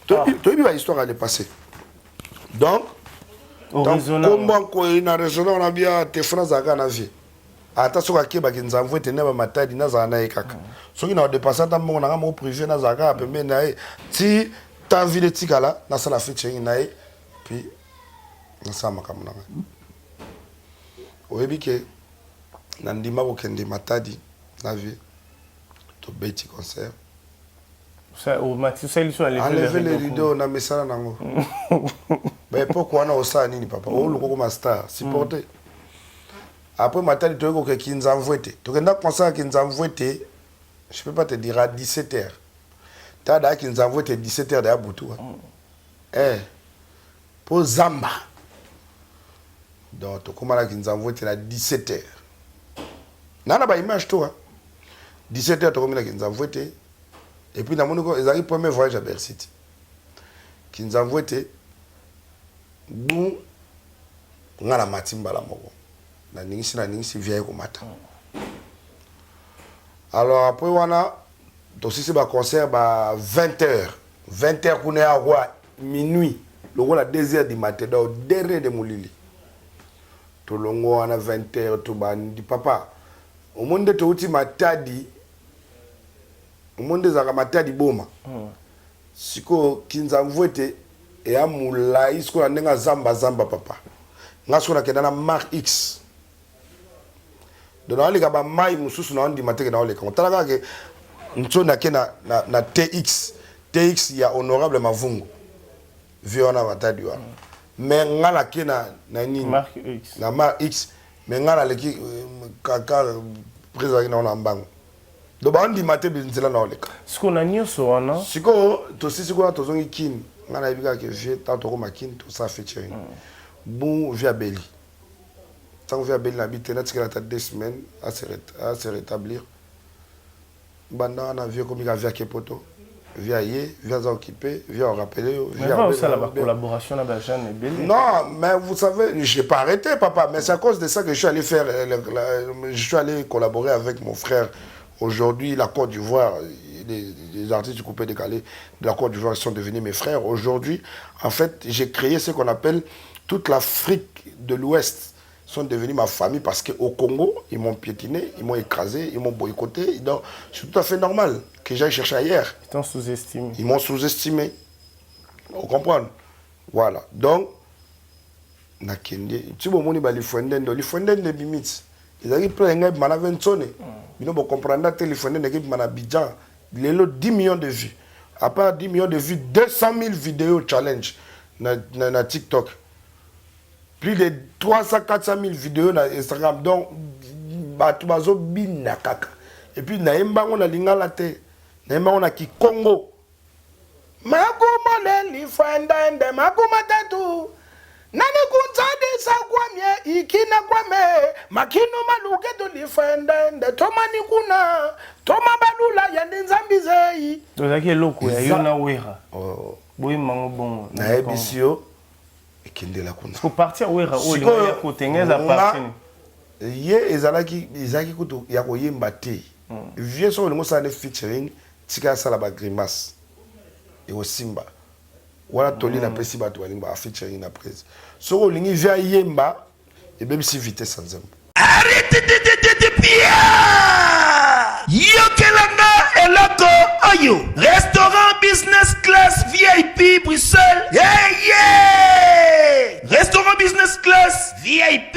Toi il va histoire aller passer. Donc comment koyi na résonance na bien te France aga na vie. Ata soka ke ba kinzamvu te na matadi na zana ekaka. Soki na dépasser ta mbongo na mo privé na zaka pembe na ti ta vie de tikala na sala featuring na puis nasama kama nanga oyebi ke na ndima kokende matadi na vie to beti concert Ça au Mathieu ça ils sont allés enlever les rideaux na mesala nango mais pourquoi na osa nini papa o loko ma star supporter après matadi to ko kinzamvwete to kenda concert kinzamvwete je peux pas te dire à 17h tada kinzamvwete 17h de abutu pour zamba. Donc, tu commences à 17h. Nana ba image toi. 17h tu commences à voter. Et puis dans mon ils arrivent premier voyage à Bercy. Qui nous envoient bon ngala matimba la moko. Na ningisi vieille ko mata. Alors après wana to si c'est ba concert ba 20h. 20h kuna ya roi minuit. Le la 2h du matin dans derrière de Moulili. To longo wana 20h to bandi papa au monde to uti matadi au monde zaka matadi boma siko kinzamvwete e amula isko ndenga zamba papa ngaso na kedana Mark X dona alika ba mai mususu na ndi mateke na oleka talaka ke ntona ke na TX ya honorable Mavungu viona matadi wana mais ngala ke na nini Mark X na Mark X mais ngala leki kaka président na mbango do bandi mate binzela na oleka siko na nyoso wana siko to sisi ko to zongi kin ngala ibika ke vie ta to ko makin to ça featuring bon via Beli tant via Beli na bitena tikela ta 2 semaines à se rétablir banda na vie comme via Kepoto via za occupé, via rappeler, via ça la collaboration avec Jeanne et Bélé. Non, mais vous savez, je n'ai pas arrêté, papa, mais c'est à cause de ça que je suis allé faire, je suis allé collaborer avec mon frère. Aujourd'hui, la Côte d'Ivoire, les artistes du coupé décalé de la Côte d'Ivoire sont devenus mes frères. Aujourd'hui, en fait, j'ai créé ce qu'on appelle toute l'Afrique de l'Ouest. Sont devenus ma famille parce qu'au Congo, ils m'ont piétiné, ils m'ont écrasé, ils m'ont boycotté. Donc, c'est tout à fait normal que j'aille chercher ailleurs. Ils t'ont sous-estimé. Ils m'ont sous-estimé. Vous comprenez? Voilà. Donc, tu vois, mon ibali fondende, les fondende de bimits. Ils arrivent plein de manaventone. Ils ne comprennent pas que les fondende de manabidjan. Il y a 10 millions de vues. À part 10 millions de vues, 200 000 vidéos challenge na TikTok. Plus de 300-400 000 vidéos sur Instagram. Donc, batubazo bina kaka. Et puis, naemba on a lingala te. Naemba on a ki Congo. Makuma li fandende makuma tatu. Nani kunzade sa kwamye ikina kwame. Makino maluke to li fandende. Toma ni kuna. Toma balula yandi nzambize ngai tozalaki eloko ya yo na wera oh boyemango bongo nayebisi yo ekendela kuna koparti ya wera oyo lingo ya kotengeza parti ye ezalaki kutu ya koyemba te vie so olingo osala ne featuring tika asala bagrimace ekosimba wana toli napesi bato balingi bafeaturing na prese soko olingi vie ayemba ebebisi vitesse ya nzembo Pia yokelanga eloko oyo restaurant business class VIP Bruxelles restaurant business class VIP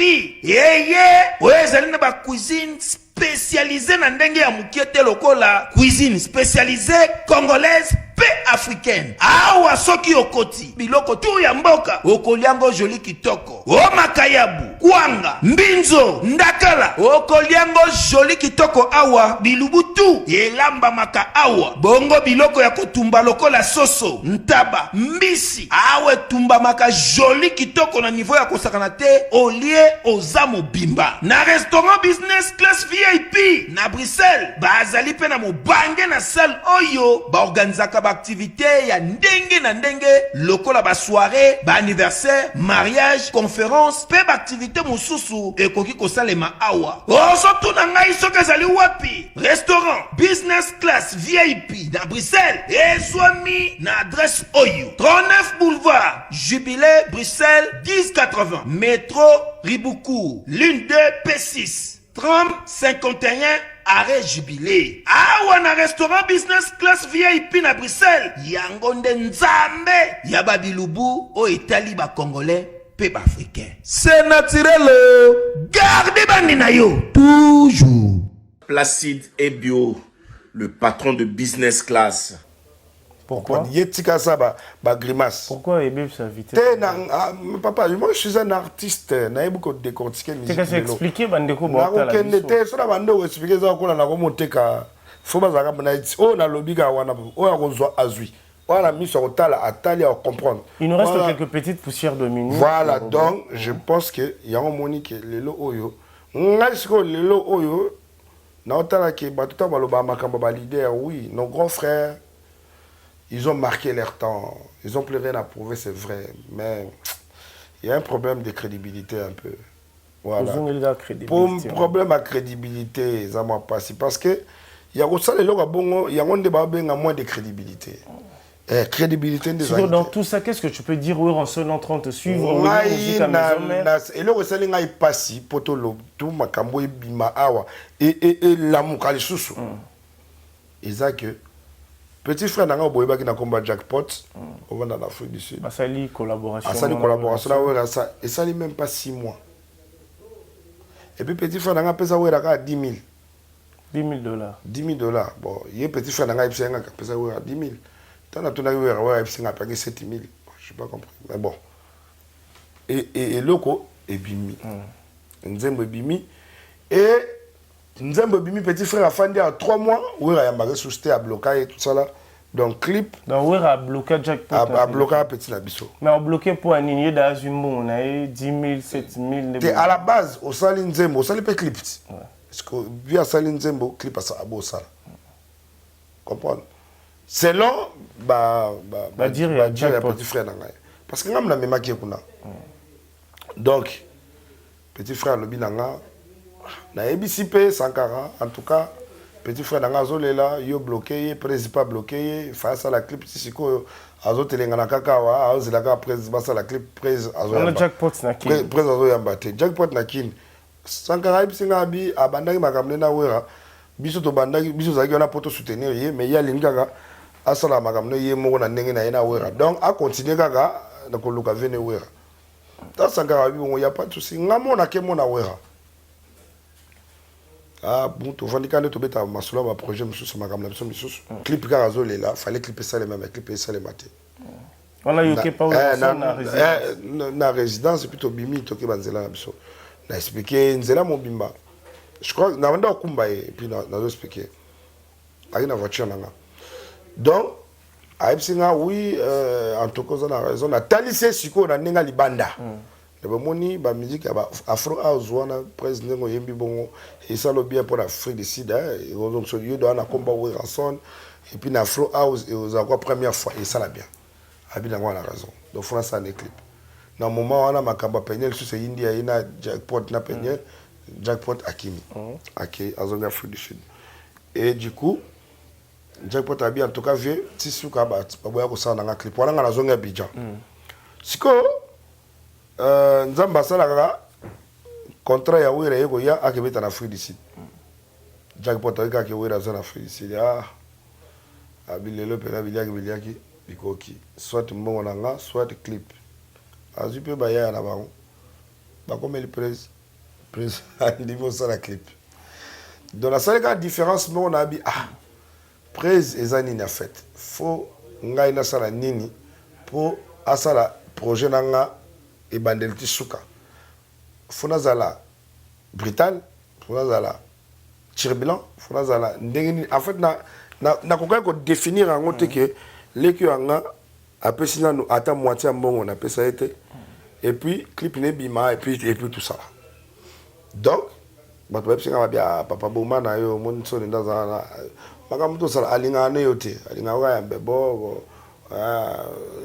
oyo ezali na ba cuisine spécialisée na ndenge ya mukie te lokola cuisine spécialisée congolaise pe africaine awa soki okoti biloko tu ya mboka okoliango joli kitoko o makayabu kwanga mbinzo ndakala okoliango joli kitoko awa bilubutu elamba maka awa bongo biloko ya kotumba lokola soso ntaba mbisi awe tumba maka joli kitoko na niveau ya kosakana te olie oza mobimba na restaurant business class VIP na Bruxelles bazali pe na mobange na salle oyo baorganizaka activité ya ndenge na ndenge lokola ba soirée ba anniversaire mariage conférence pe ba activité mususu ekoki kosalema awa ozo na ngai soki ezali wapi restaurant business class VIP na Bruxelles ezwami na adresse oyo 39 boulevard Jubilé Bruxelles 1080 métro Ribuku l'une 2 P6 30 51 arrêt Jubilé. Awa na restaurant business class VIP na Bruxelles. Yango nde nzambe ya babilubu o etali ba congolais pe ba africain. C'est naturel. Gardez bandi na yo toujours. Placide et Bio, le patron de business class. Pourquoi? Yetika ça ba grimace. Pourquoi Ebeb sa vitesse? Papa, moi je suis un artiste, na beaucoup de décortiquer musique. Tu as expliqué bandeko borta la. Na ko so na bando expliquer ça ko na ko moteka. Faut ba zaka na o na lobika wana o ya kozwa azui. Voilà mis sur tala atali à comprendre. Il nous reste quelques petites poussières de minutes. Voilà, donc je pense que y a un monique lelo oyo. Ngasko lelo oyo na otala ke batuta baloba makamba ba leader oui, nos grands frères ils ont marqué leur temps. Ils n'ont plus rien à prouver, c'est vrai. Mais il y a un problème de crédibilité un peu. Voilà. Pour un problème à crédibilité, ça m'a passé. Parce que il y a aussi moins de crédibilité. Crédibilité des amis. Dans tout ça, qu'est-ce que tu peux dire en seul entrant te suivre? Et là, ça n'est pas si potolo tout ma cambo bima awa et la mukali susu. Et ça que petit frère nanga boyeba ki na combat jackpot on va dans l'Afrique du Sud. Asali collaboration. Asali collaboration là ça et ça même pas 6 mois. Et puis petit frère nanga pesa wera ka 10 000. $10,000. $10,000. Bon, il petit frère nanga pesa nga pesa wera 10 000. Tant na tuna wera wera pesa nga pagé 7 000. Je sais pas compris. Mais bon. Et loko et bimi. Nzembo bimi et Nzembo bimi petit frère a fandi à 3 mois où il a marqué susté à bloquer et tout ça là donc clip donc où il a bloqué jackpot a bloqué petit la biso mais on bloqué pour un ligné d'azumbo on a eu 10 000 7 000 à la base au sali Nzembo au sali pas clip parce que via sali Nzembo clip à ça à beau ça comprendre selon dire petit frère nanga parce que ngam na mema ki kuna donc petit frère le binanga na EBCP Sankara en tout cas petit frère nanga zolela yo bloqué président pas bloqué face à la clip siko azotelenga na kakawa azilaka président ça la clip président azo jackpot na kin président azo yambate jackpot na kin Sankara ibisinga bi abandaki makamle na wera biso to bandaki biso zaki na poto soutenir ye mais ya lingaka asala makamle ye moko na ndenge na ye na wera donc a continuer kaka na koluka vene wera ta Sankara bi bon y a pas de souci ngamona ke mona wera. Ah bon, tu vois, quand tu as ma sola, ma projet, clip Carazol là, fallait clipper ça les mêmes, clipper ça les matins. On a eu pas na résidence, et puis tu bimi, tu as banzela na biso. Na expliqué, nzela mon bimba. Je crois, na vanda okumba et puis na expliqué. Avec la voiture nanga. Donc, Aïbsinga, oui, en tout cas, on a raison. Na talisé siko na nenga libanda. bamoni ba musique ba Afro House wana président yembi bongo et ça le bien pour l'Afrique du Sud et donc ce lieu dans la combat Ranson et puis na Afro House et aux encore première fois et ça la bien abina ngwa la raison donc France a un clip na moment wana makamba penyel sur c'est India ina jackpot na penyel jackpot Akimi aki azonga Afrique du Sud et du coup jackpot abi en tout cas vieux tisuka ba boya ko ça na clip wana na zonga Abidjan siko nzamba salaka contrat ya wira yeko ya akebeta na Afrique du Sud jackpot ayika ke wira za na Afrique du Sud abilelo pena biliaki bikoki soit mbongo nanga soit clip azupe ba ya na bango ba comme le prince niveau ça la clip dans la seule différence non on a bi prise ezani na fait faut ngai na sala nini pour asala projet nanga et bandelti suka fona zala brutal fona zala turbulent fona zala ndengeni en fait na koka ko définir en ngote que leki anga apesi na ata moitié mbongo na pesa été et puis clip ne bima et puis tout ça donc bato web singa bia papa boma na yo mon so nda za maka mto sala alinga ne yote alinga wa ya bebo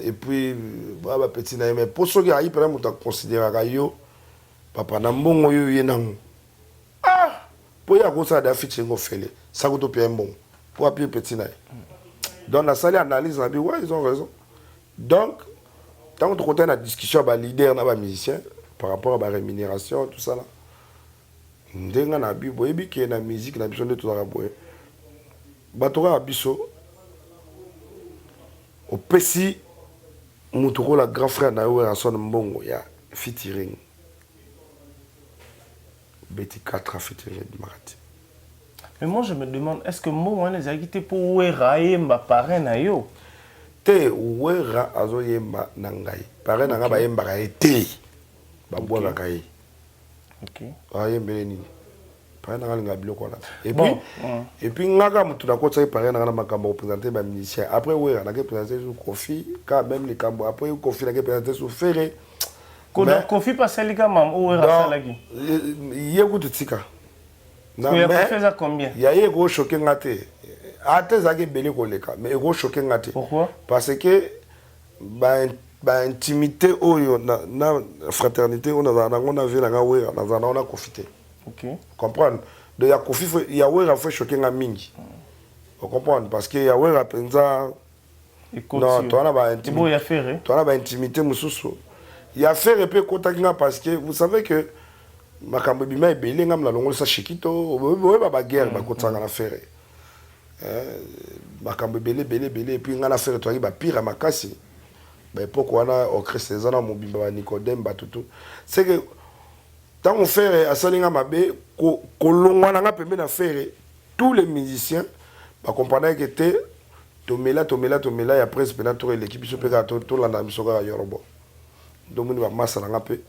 et puis baba petit na mais pour ceux qui ayi par exemple considérer ka yo papa na mbongo yo yenango pour ya ko ça da fiche ngo fele ça ko to pe mbongo pour appuyer petit na donc la salle analyse na bi ouais ils ont raison donc tant que côté la discussion ba leader na ba musicien par rapport à la rémunération tout ça là ndenga na bi boyebi ke na musique na biso nde tozaka boye batoka biso opesi mutuko la grand frère na yo Ranson mbongo ya featuring Betty 4 featuring Marati. Mais moi je me demande est-ce que moi les a quitté pour wera yemba parrain na yo te wera azo yemba na ngai parrain na nga ba yemba ka te ba bwa ka yi. OK. Yembe nini parrain na nga biloko na et puis ngaka mutu na kotsa parrain na nga makambo représenter ba musicien après wera na ke présenter sur Kofi quand même les cambo après Kofi na ke présenter sur Ferré Koda Kofi pasali ka mam wera salaki yego tutika na mais fait combien ya yego choquer ngate ate zaki belé koleka mais ego choquer ngate pourquoi parce que ba intimité oyo na fraternité on a vu na wera na on a profité. OK comprendre de ya Kofi ya wera fait choquer nga mingi on comprendre parce que ya wera penza non toi na ba intimité ya Ferré toi na ba intimité mususu ya Ferré pe kotakinga parce que vous savez que makambo bima ebele ngam la longo sa shikito boye ba guerre ba kotanga na Ferré makambo belé et puis ngana Ferré toi ba pire makasi ba époque wana au Christ na mobimba ba Nicodème ba tout c'est que tant on Ferré asalinga mabe kolongwa nga pembe na Ferré tous les musiciens ba comprendre que te tomela ya presse pendant tout l'équipe se pega to landa misoka ya Yorobo domuni ba masala nga pe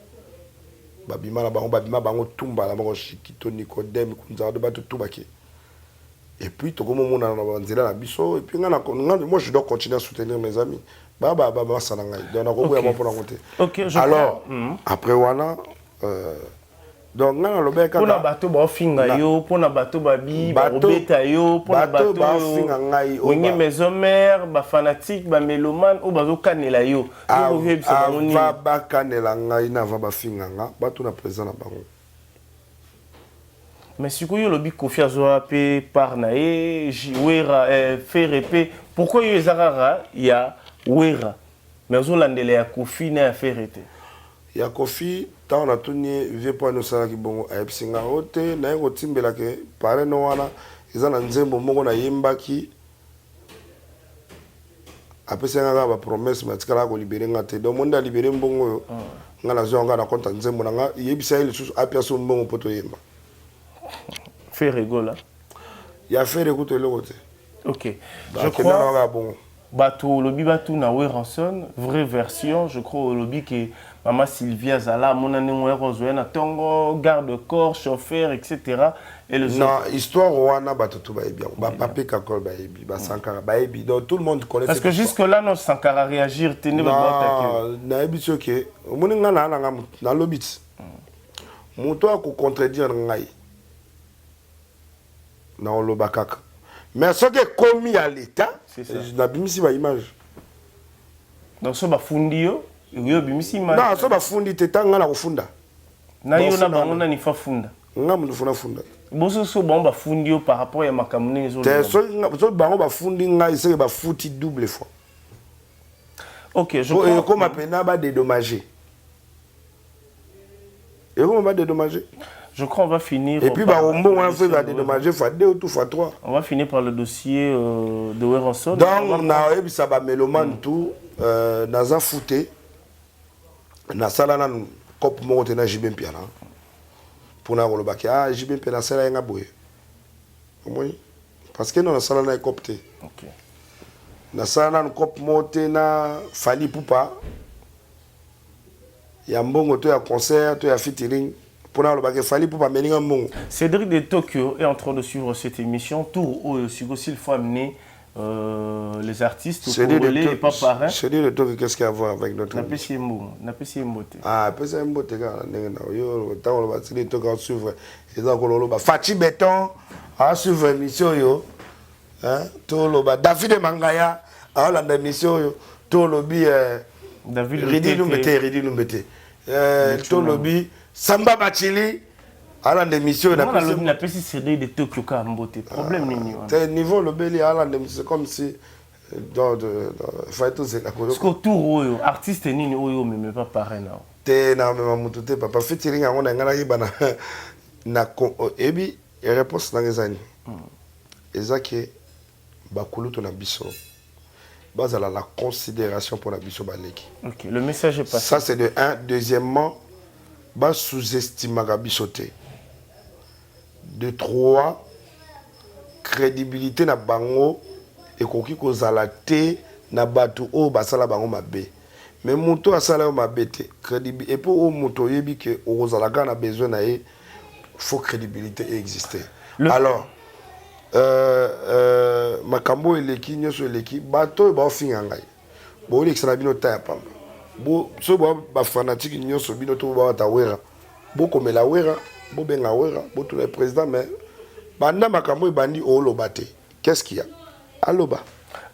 babima bango tumba la bango shikito Nicodème kunza de batu tubaki et puis to komo mona na banzela na biso et puis moi je dois continuer à soutenir mes amis baba masala nga donc na ko ya pour raconter. OK je alors après wana donc ngana lobeka pona bato ba finga yo pona bato ba bi ba robeta yo pona bato ba finga ngai o ngi maison mère ba fanatique ba mélomane o bazo kanela yo yo vibe ça ba kanela ngai na va ba finga nga bato na présent na bango mais sikoyo lobi Kofi azoa pe par na e wera Ferré pe pourquoi yo ezarara ya wera mais ozo landela ya Kofi na ya Ferré te ya Kofi tant on a tuni vieux point no sala ki bongo epsinga ote na ngo timbela ke pare no wana ezana nzembo moko na yembaki apesanga ba promesse matikala ko libérer ngate do monde a libérer mbongo yo ngala zonga na konta nzembo nga yebisa ile susu apia so mbongo poto yemba Ferré gola ya Ferré kuto lokote. OK je crois bon Bato lobby batou na Ranson, vraie version, je crois au lobby que Maman Sylvia Zala, mon année Rozoena, Tongo, garde-corps, chauffeur, etc. Et le non, histoire Rwanda Batutu Baebi, Papé Kakol Baebi, Sankara Baebi, donc tout le monde connaît. Parce que jusque-là, non, Sankara réagir, tenez votre non, Naebi Tchoke, Mouninga na lobby. Mouto a contredire Ngai. Na Olobakaka. Mais ce qui est commis à l'État, je n'ai pas mis ma image. Donc, ce bafundi yo, yo bimisi image. Non, ce bafundi t'étant nga na kufunda. Na yo na bango ni fa funda. Nga mu funda funda. Boso so bon bafundi yo par rapport à makamune zo. T'es so bango bafundi nga ise ba futi double fois. OK, je crois. Comme appena ba dédommager. Et comment va dédommager? Je crois qu'on va finir. Et puis, on va dédommager, il faut 2 ou 3. On va finir par le dossier de Ranson. Donc, on a eu ça, Mélomane, tout, dans un fouté, dans un cop monté dans JB Piana. Pour nous, on a dit, JB Piana, c'est là, oui. Parce que nous, on a un copté. Dans un cop monté, dans Fali Poupa, il y a un bon concert, il y a un featuring. Cédric de Tokyo est en train de suivre cette émission. Tour où il faut amener les artistes au Congolais et pas parrain. Cédric de Tokyo, qu'est-ce qu'il y a à voir avec notre émission? Ah, c'est un mot. Fachi Béton a suivi l'émission. David Mangaya a l'émission. David Lumbete. Tolobi. Samba Bachili, à la démission, on a pas CD de Tokyo Kambote. Problème nini. C'est niveau le belli à la démission, c'est comme si dans Faito c'est la colo. Parce que tout artiste nini oyo mais pas pareil là. T'es na même mutute papa featuring on a ngana bana na ebi réponse na ngezani. Ezake bakuluto na biso. Bazala la considération pour la biso baleki. OK, le message est passé. Ça c'est de 1, deuxièmement ba sous-estime bisoté. De 3, crédibilité na bango et koki ko zalate na batu o basala bango mabe. Mais moto asala mabete crédibilité et pour o moto yebi que o zalaka na besoin na e faut crédibilité exister. Alors makambo eleki nyoso eleki bato ba finga ngai. Bo lexana bino ta pamba. Bo so ba fanatique nyonso bino to ba tawera bo komela wera bo benga wera bo tout le président mais banda makambo bandi o lobate qu'est-ce qu'il y a aloba.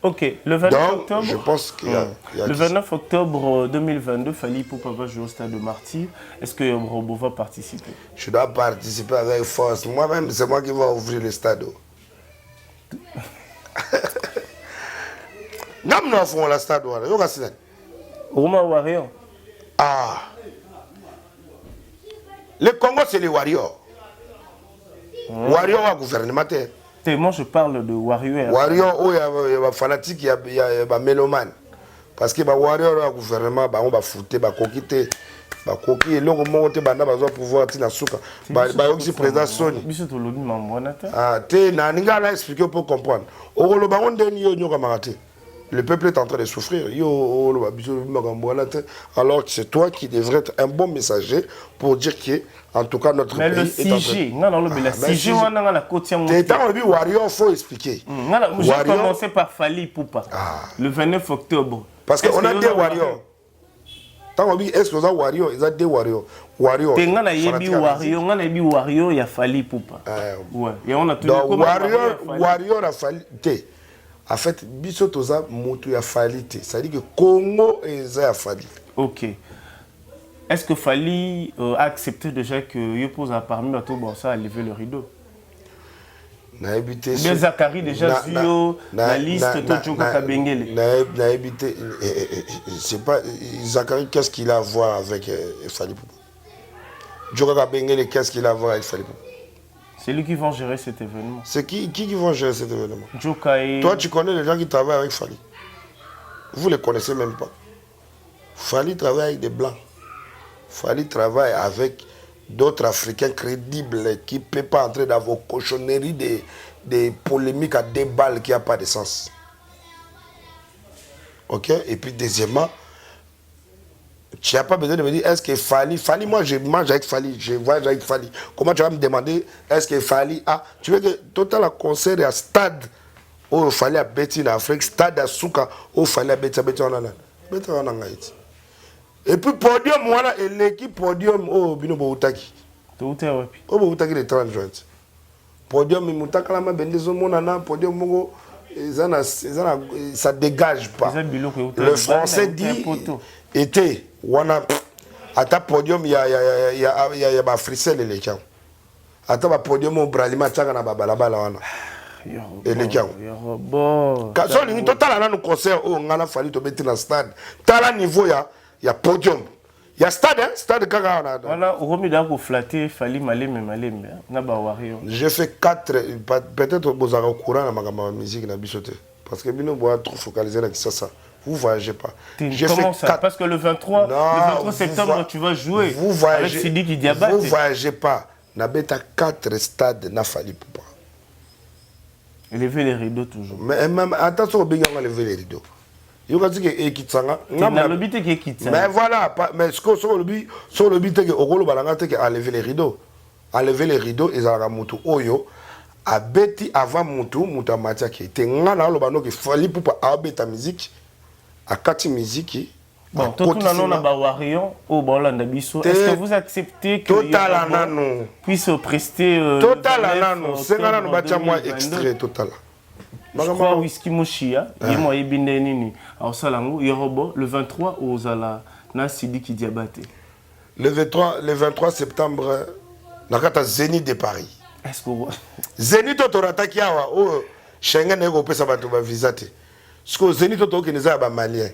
OK, le 29 donc, octobre je pense qu'il y a le 29 octobre 2022 Fally Ipupa va jouer au stade de Martyr. Est-ce que Robo va participer? Je dois participer avec force. Moi-même, c'est moi qui vais ouvrir le stade. Nam no font la stade yo kasina. Roma Warrior. Ah. Le Congo, c'est les warriors. Warriors à gouvernement. Moi, je parle de warriors. Warriors, il y a fanatique, il y a mélomane. Parce que les warriors à gouvernement, on va foutre, on va coquiter. Bakoki et longo monte banda bazo pouvoir tina suka ba aussi président Sony biso to lobi mamona ta ah te na ninga la expliquer pour comprendre o lo ba onde ni yo nyoka marate. Le peuple est en train de souffrir. Alors que c'est toi qui devrais être un bon messager pour dire que, en tout cas, notre mais pays est en train de... Warrior, il faut expliquer. J'ai commencé par Fally Ipupa, le 29 octobre. Parce qu'on a des warriors. Est-ce qu'on a warriors? Ils ont des warriors. Warrior, il y a Fally Ipupa. Et on a tout warrior a Fally. En fait, biso toza moto ya Fally te. Ça dit que Congo est à Fally. OK. Est-ce que Fally a accepté déjà que Yopose a parmi à tout bon ça à lever le rideau? Na habité. Bien Zachary déjà vu la liste de Djoko Kabengele. Na habité. C'est pas Zachary, qu'est-ce qu'il a à voir avec Fally Ipupa? Djoko Kabengele, qu'est-ce qu'il a à voir avec Fally Ipupa? C'est lui qui va gérer cet événement. C'est qui va gérer cet événement? Jokai. Toi, tu connais les gens qui travaillent avec Fally. Vous ne les connaissez même pas. Fally travaille avec des Blancs. Fally travaille avec d'autres Africains crédibles qui ne peuvent pas entrer dans vos cochonneries des polémiques à 2 balles qui n'ont pas de sens. Ok? Et puis, deuxièmement, tu n'as pas besoin de me dire, est-ce que Fali, moi je mange avec Fali, je voyage avec Fali. Comment tu vas me demander, est-ce que Fali, tu veux que Total a concert à stade où il fallait à Betty en Afrique, stade à Souka où il fallait à Betty en Haïti. Et puis podium, voilà, et l'équipe podium, Bino Boutaki. Boutaki le 30 juin. Podium, Moutakala, Bendezo, Monana, podium, ça dégage pas. Le français dit, était, à ta podium, il y a Frissel et les gens. À ta podium, au Bralima, Tchagana, Babalabala. Et les gens. Quand on total à nos concerts, on a fallu te mettre dans le stade. T'as niveau, il y a podium. Il y a stade, hein? Stade Kagana. Voilà, au Romida pour flatter, il fallait malem. J'ai fait 4, peut-être vous avez au courant dans ma musique, dans Bissoté. Parce que nous sommes trop focalisés sur ça. Vous ne voyagez pas. Comment ça? Parce que le 23 septembre, tu vas jouer. Vous voyagez. Vous ne voyagez pas. Nous avons 4 stades, n'a fallu pas. Lever les rideaux toujours. Mais même, attention, on va lever les rideaux. Il y a des gens qui sont mais voilà, mais ce que sur le but, à lever les rideaux. À lever les rideaux, ils ont mutu oyo. À Betty avant mutu matia qui était ngana lo bano qui fallait pour abeta musique. À Kati musique. Bon, tout le monde a Bawarion au Bolanda Bisso. Est-ce que vous acceptez que Total puisse prester Total Anano, c'est ngana no batia moi extrait Total. Je crois whisky Moshia, yemo yebinde nini. Alors salango yorobo le 23 aux ala na Sidiki Diabaté. Le 23 septembre nakata Zénith de Paris. Est-ce que Zénith otorataki awa o Schengen eko pesa bato ba visa te. Parce Zénith otokeneza ba malien.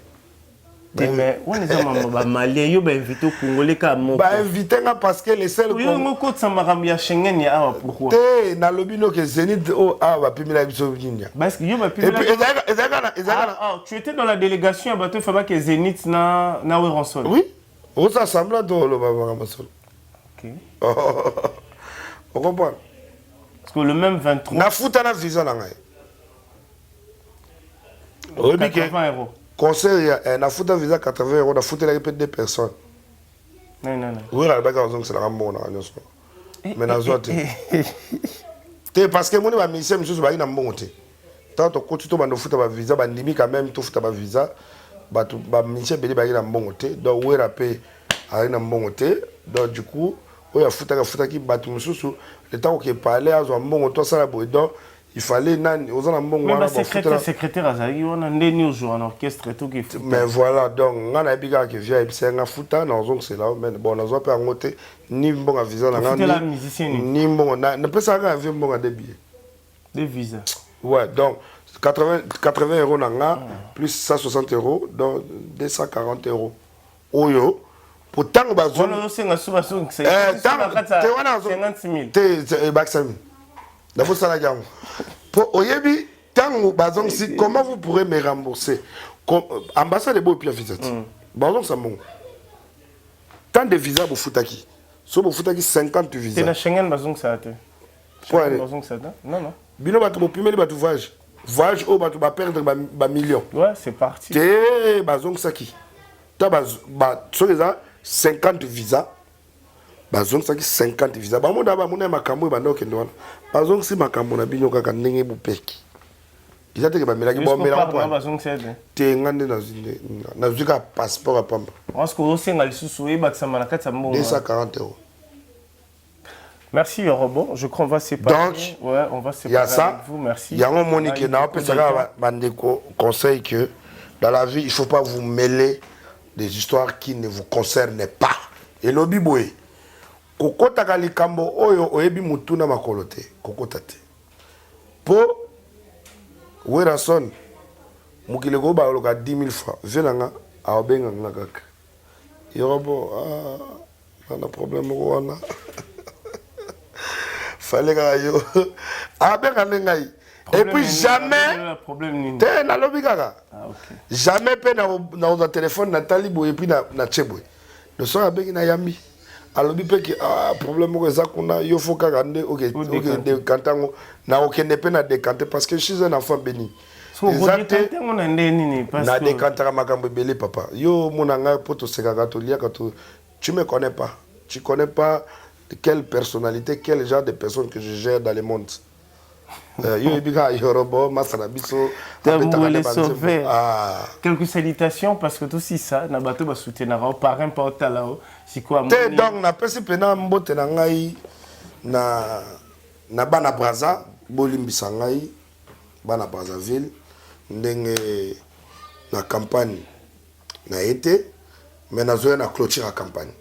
Mais on est un malien, yo ba invité au Congolais comme ba invité parce que les seuls yo ngoko tsamaram ya Schengen ya awa pourquoi te na lobino que Zénith o awa pimila biso binya parce que yo ba pimila tu étais dans la délégation à bateau faba que Zénith na Weranson. Oui, on s'assemble dans le Weranson. OK. On comprend. Parce que le même 23 na futa na visa na ngai 80 €. Conseil, na futa visa 80 €, na futa la peut-être 2 personnes. Non. Oui, la bagarre donc c'est la ramona mais na zote. Te parce que mon ba mission monsieur ba ina mbongote. Tant to ko to bando futa ba visa ba ndimi quand même to futa ba visa ba mission beli ba ina mbongote. Donc oui rapé a ina mbongote. Donc du coup, oya futa ki batu mususu le temps que parler à zo mbongoto ça la boy. Il fallait nani aux mbongo wana secrétaire azali wana ndeni ozo en orchestre tout qui fout. Mais voilà donc ngana biga que via ibsenga futa na zong c'est là mais bon na zo pe ngote ni mbonga visa na ngani ni mbongo na pesa nga via mbonga de billets de visa. Ouais donc 80 € na nga plus 160 €, donc 240 €. Oyo pourtant bazo on senga suba so c'est 50 000 te baksami. D'abord ça la gamme. Pour oyebi tango bazong si comment vous pourrez me rembourser comme ambassade de beau puis visa. Bazong ça mon. Tant de visa pour futaki. So pour futaki 50 visa. C'est na Schengen bazong ça te. Bazong ça non. Bino batu pour premier batu voyage au batu ba perdre ba million. Ouais, c'est parti. Te bazong ça qui. Ta ba so les 50 visa. Bazong saki 50 visa ba monda ba mona makambo ba ndoke ndwana bazong si makambo na binyo kaka ndenge bupeki izate ke ba melaki bo mela po bazong sede te ngande na zuka passeport apamba parce que au senga lisusu e bakisama na kati ya mbongo 240 €. Merci Yorobo, je crois on va séparer. Donc ouais, on va séparer avec vous, merci. Il y a un monique na pesaka bandeko conseil que dans la vie il faut pas vous mêler des histoires qui ne vous concernent pas et lobi boy kokota kalikambo oyo oyebi mutuna makolote kokota te po Weranson mukile ko ba loka 10 000 francs venanga aobenga ngaka Yorobo na problème ko wana fallait ka yo abenga ngai et puis jamais te na lobi kaka jamais pe na téléphone na talibo et puis na chebwe le soir abengi na yambi alobi pe ki problème ko eza kuna yo foka kande OK de kantango na okende pe na décanter parce que je suis un enfant béni Na décantera makambo belé papa. Yo monanga poto sekaka to lia kato. Tu me connais pas. Tu connais pas quelle personnalité, quel genre de personne que je gère dans le monde. Yo biga yorobo masana biso. Quelques salutations parce que tout si ça na bateau ba soutenir par un portal là-haut. Si quoi te donc na pesi pena mbote na ngai na bana Braza bolimbisa ngai bana Brazzaville ndenge na campagne na été mais na zoya na clôture à campagne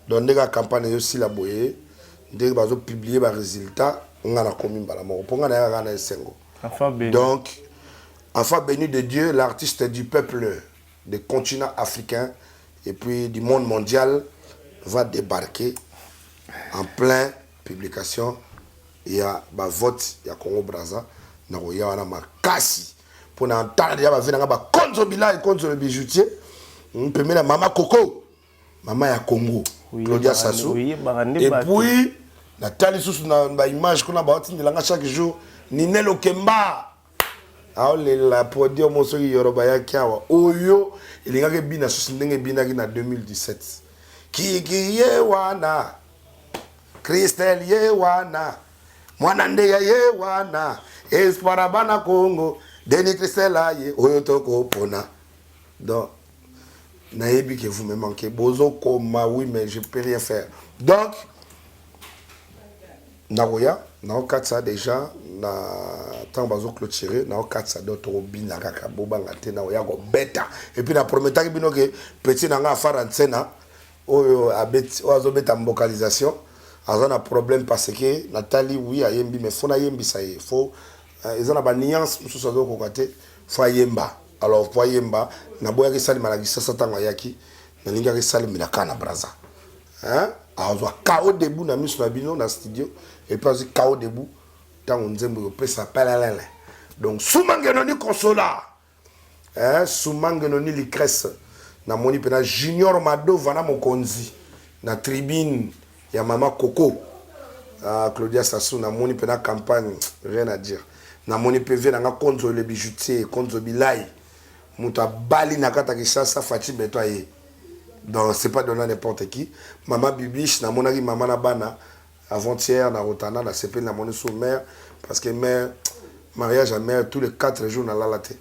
donc ndenge campagne yo sila boye ndenge bazo publier ba résultat nga na komi mbala moko ponga na ya na esengo donc enfant béni de Dieu, l'artiste du peuple des continents africains et puis du monde mondial va débarquer en plein publication. Il y a un vote, il y a Congo Brazza, il y a un makasi pour entendre il y a un konzo bila et konzo le bijoutier. On peut mettre maman Coco, maman ya Congo, Claudia Sassou. Et puis Nathalie sous na image qu'on a bâti de la chaque jour, Ninelo Kemba. La podium moso Yoruba ya kiawa. Oyo il y a que bina sous ndenge bina ki na 2017. Kiki yewana Christelle yewana Mwanande ya yewana Esparabana Congo Denis Christelle ye Oyotoko pona. Donc naebi que vous me manquez bozo koma oui mais je peux rien faire. Donc Nagoya na okatsa déjà na tant bazo clôturer na okatsa d'autres bina kaka bobanga te na oya ko beta et puis na prometaki bino que petit na nga fara nsena oyo abeti ozo beta mbokalisation azana problème parce que Nathalie oui ayembi mais fona yembi ça y faut ils ont ba nuance mususu azo ko kate fa yemba alors fa yemba na boya ki sali malaki sasa tanga yaki na linga ki sali milaka na Braza hein azwa KO debout na miso na bino na studio et puis azwa KO debout tant on nzembo yo pesa palalala donc soumangeno ni consola hein soumangeno ni likresse na moni pena Junior Mado vana mokonzi na tribune ya mama Coco Claudia Sassou na moni pena campagne rien à dire na moni PV na nga konzo le bijoutier konzo bilai muta bali na kata Kishasa Fati Betoye. Donc c'est pas donné n'importe qui. Maman Bibiche na monaki maman na bana avant-hier na Rotana na CP na moni sous mère parce que mère mariage à mère tous les 4 jours na la té.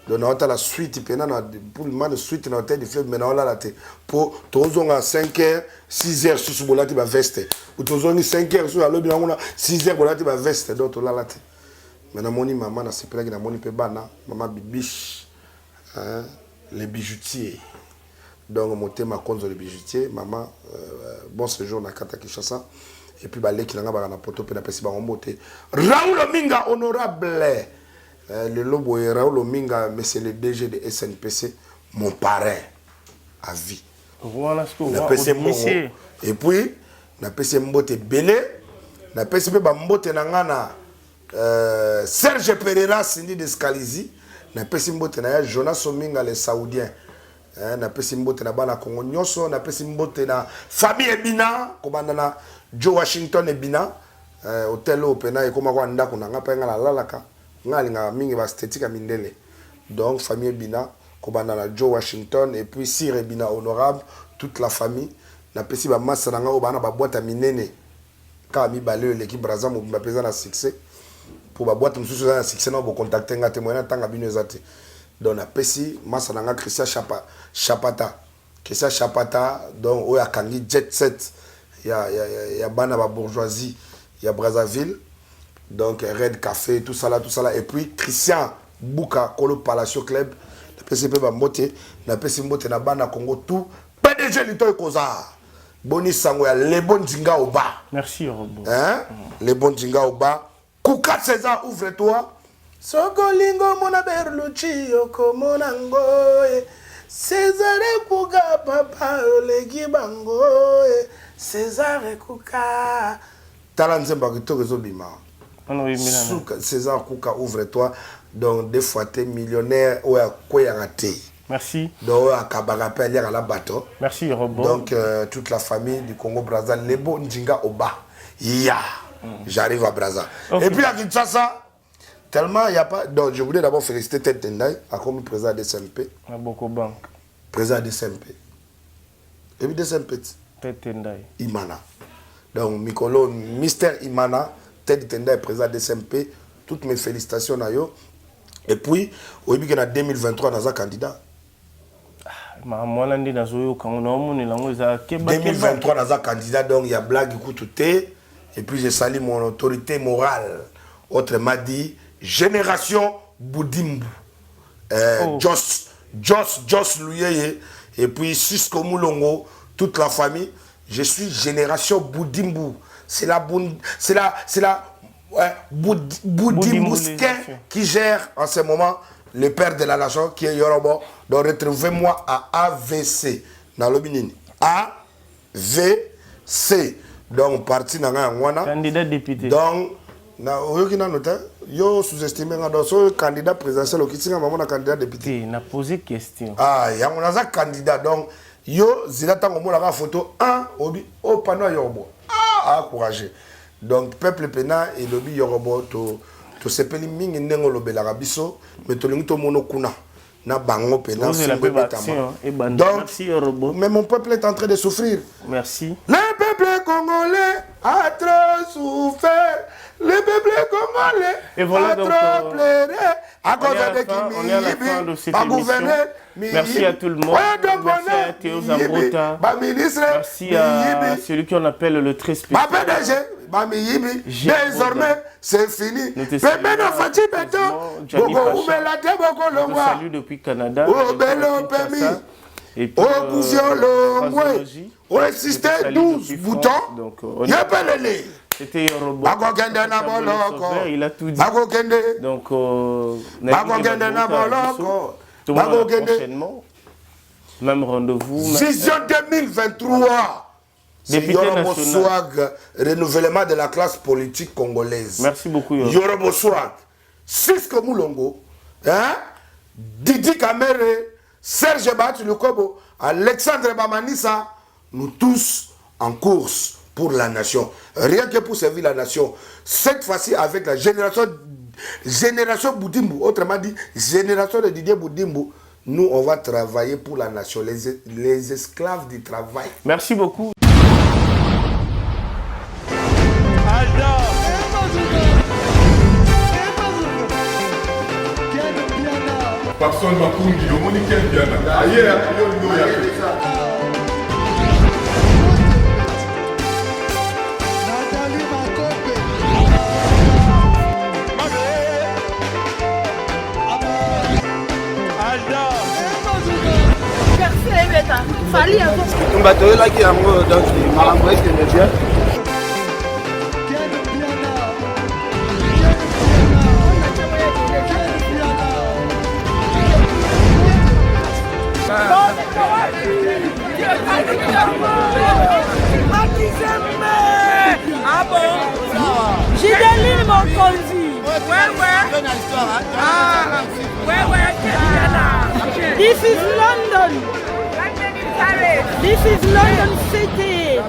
Donc on a la suite pena na pour le man suite na hôtel de fleuve mais na la té pour tozonga 5h 6h sous bolati ba veste ou tozongi 5h sur la lobby na 6h bolati ba veste donc to la té. Mais na moni maman na CP na moni pe bana maman Bibiche hein les bijoutiers. Donc, monter ma conso de bijoutier, maman, bon séjour na Kata Kinshasa. Et puis, bah, les qui n'ont pas na poto, puis na pesi ba monter. Raoul Ominga, honorable. Le lobo est Raoul Ominga, mais c'est le DG de SNPC, mon parrain à vie. Voilà ce que vous avez. Et puis, na pesi mbote belé, na pesi ba mbote na Serge Pereira, Cindy de Scalizi, na pesi mbote na Jonas Ominga, les Saoudiens. Na pesi mbote na bana Congo nyoso na pesi mbote na famille Ebina komanda na Joe Washington Ebina hotel opena e koma kwa ndako na ngapa ngala lalaka ngalinga mingi ba esthétique mindele donc famille Ebina komanda na Joe Washington et puis Sir Ebina honorable toute la famille na pesi ba massa na ngao bana ba boîte à minene ka mi balé l'équipe Braza mo ba pesa na succès pour ba boîte mususu na succès na bo contacter ngate moyena tanga bino ezate. Donc na pesi masa nanga Christian Chapata donc oya kangi jet set ya bana ba bourgeoisie ya Brazzaville donc Red Café tout ça là et puis Christian Bouka Kolo Palacio Club na pesi pe ba mbote na pesi mbote na bana Congo tout PDG lito koza boni sango ya le bon dinga oba merci Robo hein le bon dinga oba Kuka César ouvre-toi Sokolingo mona berluchi okomona ngoe César kuka papa olegi bangoe César kuka Talanzemba kitoko zobima César kuka ouvre-toi donc des fois t'es millionnaire ou à quoi raté. Merci. Donc à Kabagape aller à la bateau. Merci Robo. Donc toute la famille du Congo Brazza Lebo Ndinga Oba. Ya. J'arrive à Brazza. Okay. Et puis à Kinshasa Tellement il n'y a pas. Donc, je voulais d'abord féliciter Ted Tendai, comme président de SMP. À beaucoup banque. Président de SMP. Et puis de SMP. Ted Tendai. Imana. Donc, Mikolo, Mister Imana, Ted Tendai, président de SMP. Toutes mes félicitations à eux. Et puis, au début en 2023, nous sommes candidats. 2023, nous sommes candidats, donc il y a blague tout. Et puis, je salue mon autorité morale. Autrement dit, Génération Boudimbu. Joss Luyeye. Et puis, Sisko Moulongo, toute la famille. Je suis Génération Boudimbu. C'est la Boudimbouské qui gère en ce moment le père de la nation qui est Yorobo. Donc retrouvez-moi à AVC. Dans le Bénin. AVC. Donc parti dans un candidat député. Donc, yo sous-estimé un candidat présidentiel qui est un candidat député. On a posé question. Ah, il y a un candidat. Donc, yo zilata ngomo la photo 1 au panneau Yorobo. Ah, encouragé. Donc, peuple pena et lobby Yorobo to sepeli mingi nengo lobela biso mais to lingi to mono kuna na bango pena donc merci Yorobo. Mais mon peuple est en train de souffrir. Merci. Le peuple congolais a trop souffert. Le peuple congolais et voilà a donc, trop pleuré à cause de qui on est à la fin de cette émission. Merci à tout le monde. Merci à Théo Zambrota. Merci à celui qu'on appelle le très spécial. Désormais, c'est fini. Je te salue depuis Canada. Et puis, on existait 12 boutons. Il y a pas le lait. C'était Yorobo. Il a tout dit. Donc, prochainement, même rendez-vous. Vision 2023. C'est Yorobo Swag, renouvellement de la classe politique congolaise. Merci beaucoup, Yorobo. Yorobo Swag, Sisko Moulongo, Didi Kamere, Serge Batu Lukobo, Alexandre Bamanissa, nous tous en course pour la nation. Rien que pour servir la nation. Cette fois-ci avec la génération Boudimbu, autrement dit, génération de Didier Boudimbu, nous on va travailler pour la nation, les esclaves du travail. Merci beaucoup. Personne m'a conduit, au monde qui est bien. Ailleurs, il y a Gideline Mokonzi. This is London. This is London City.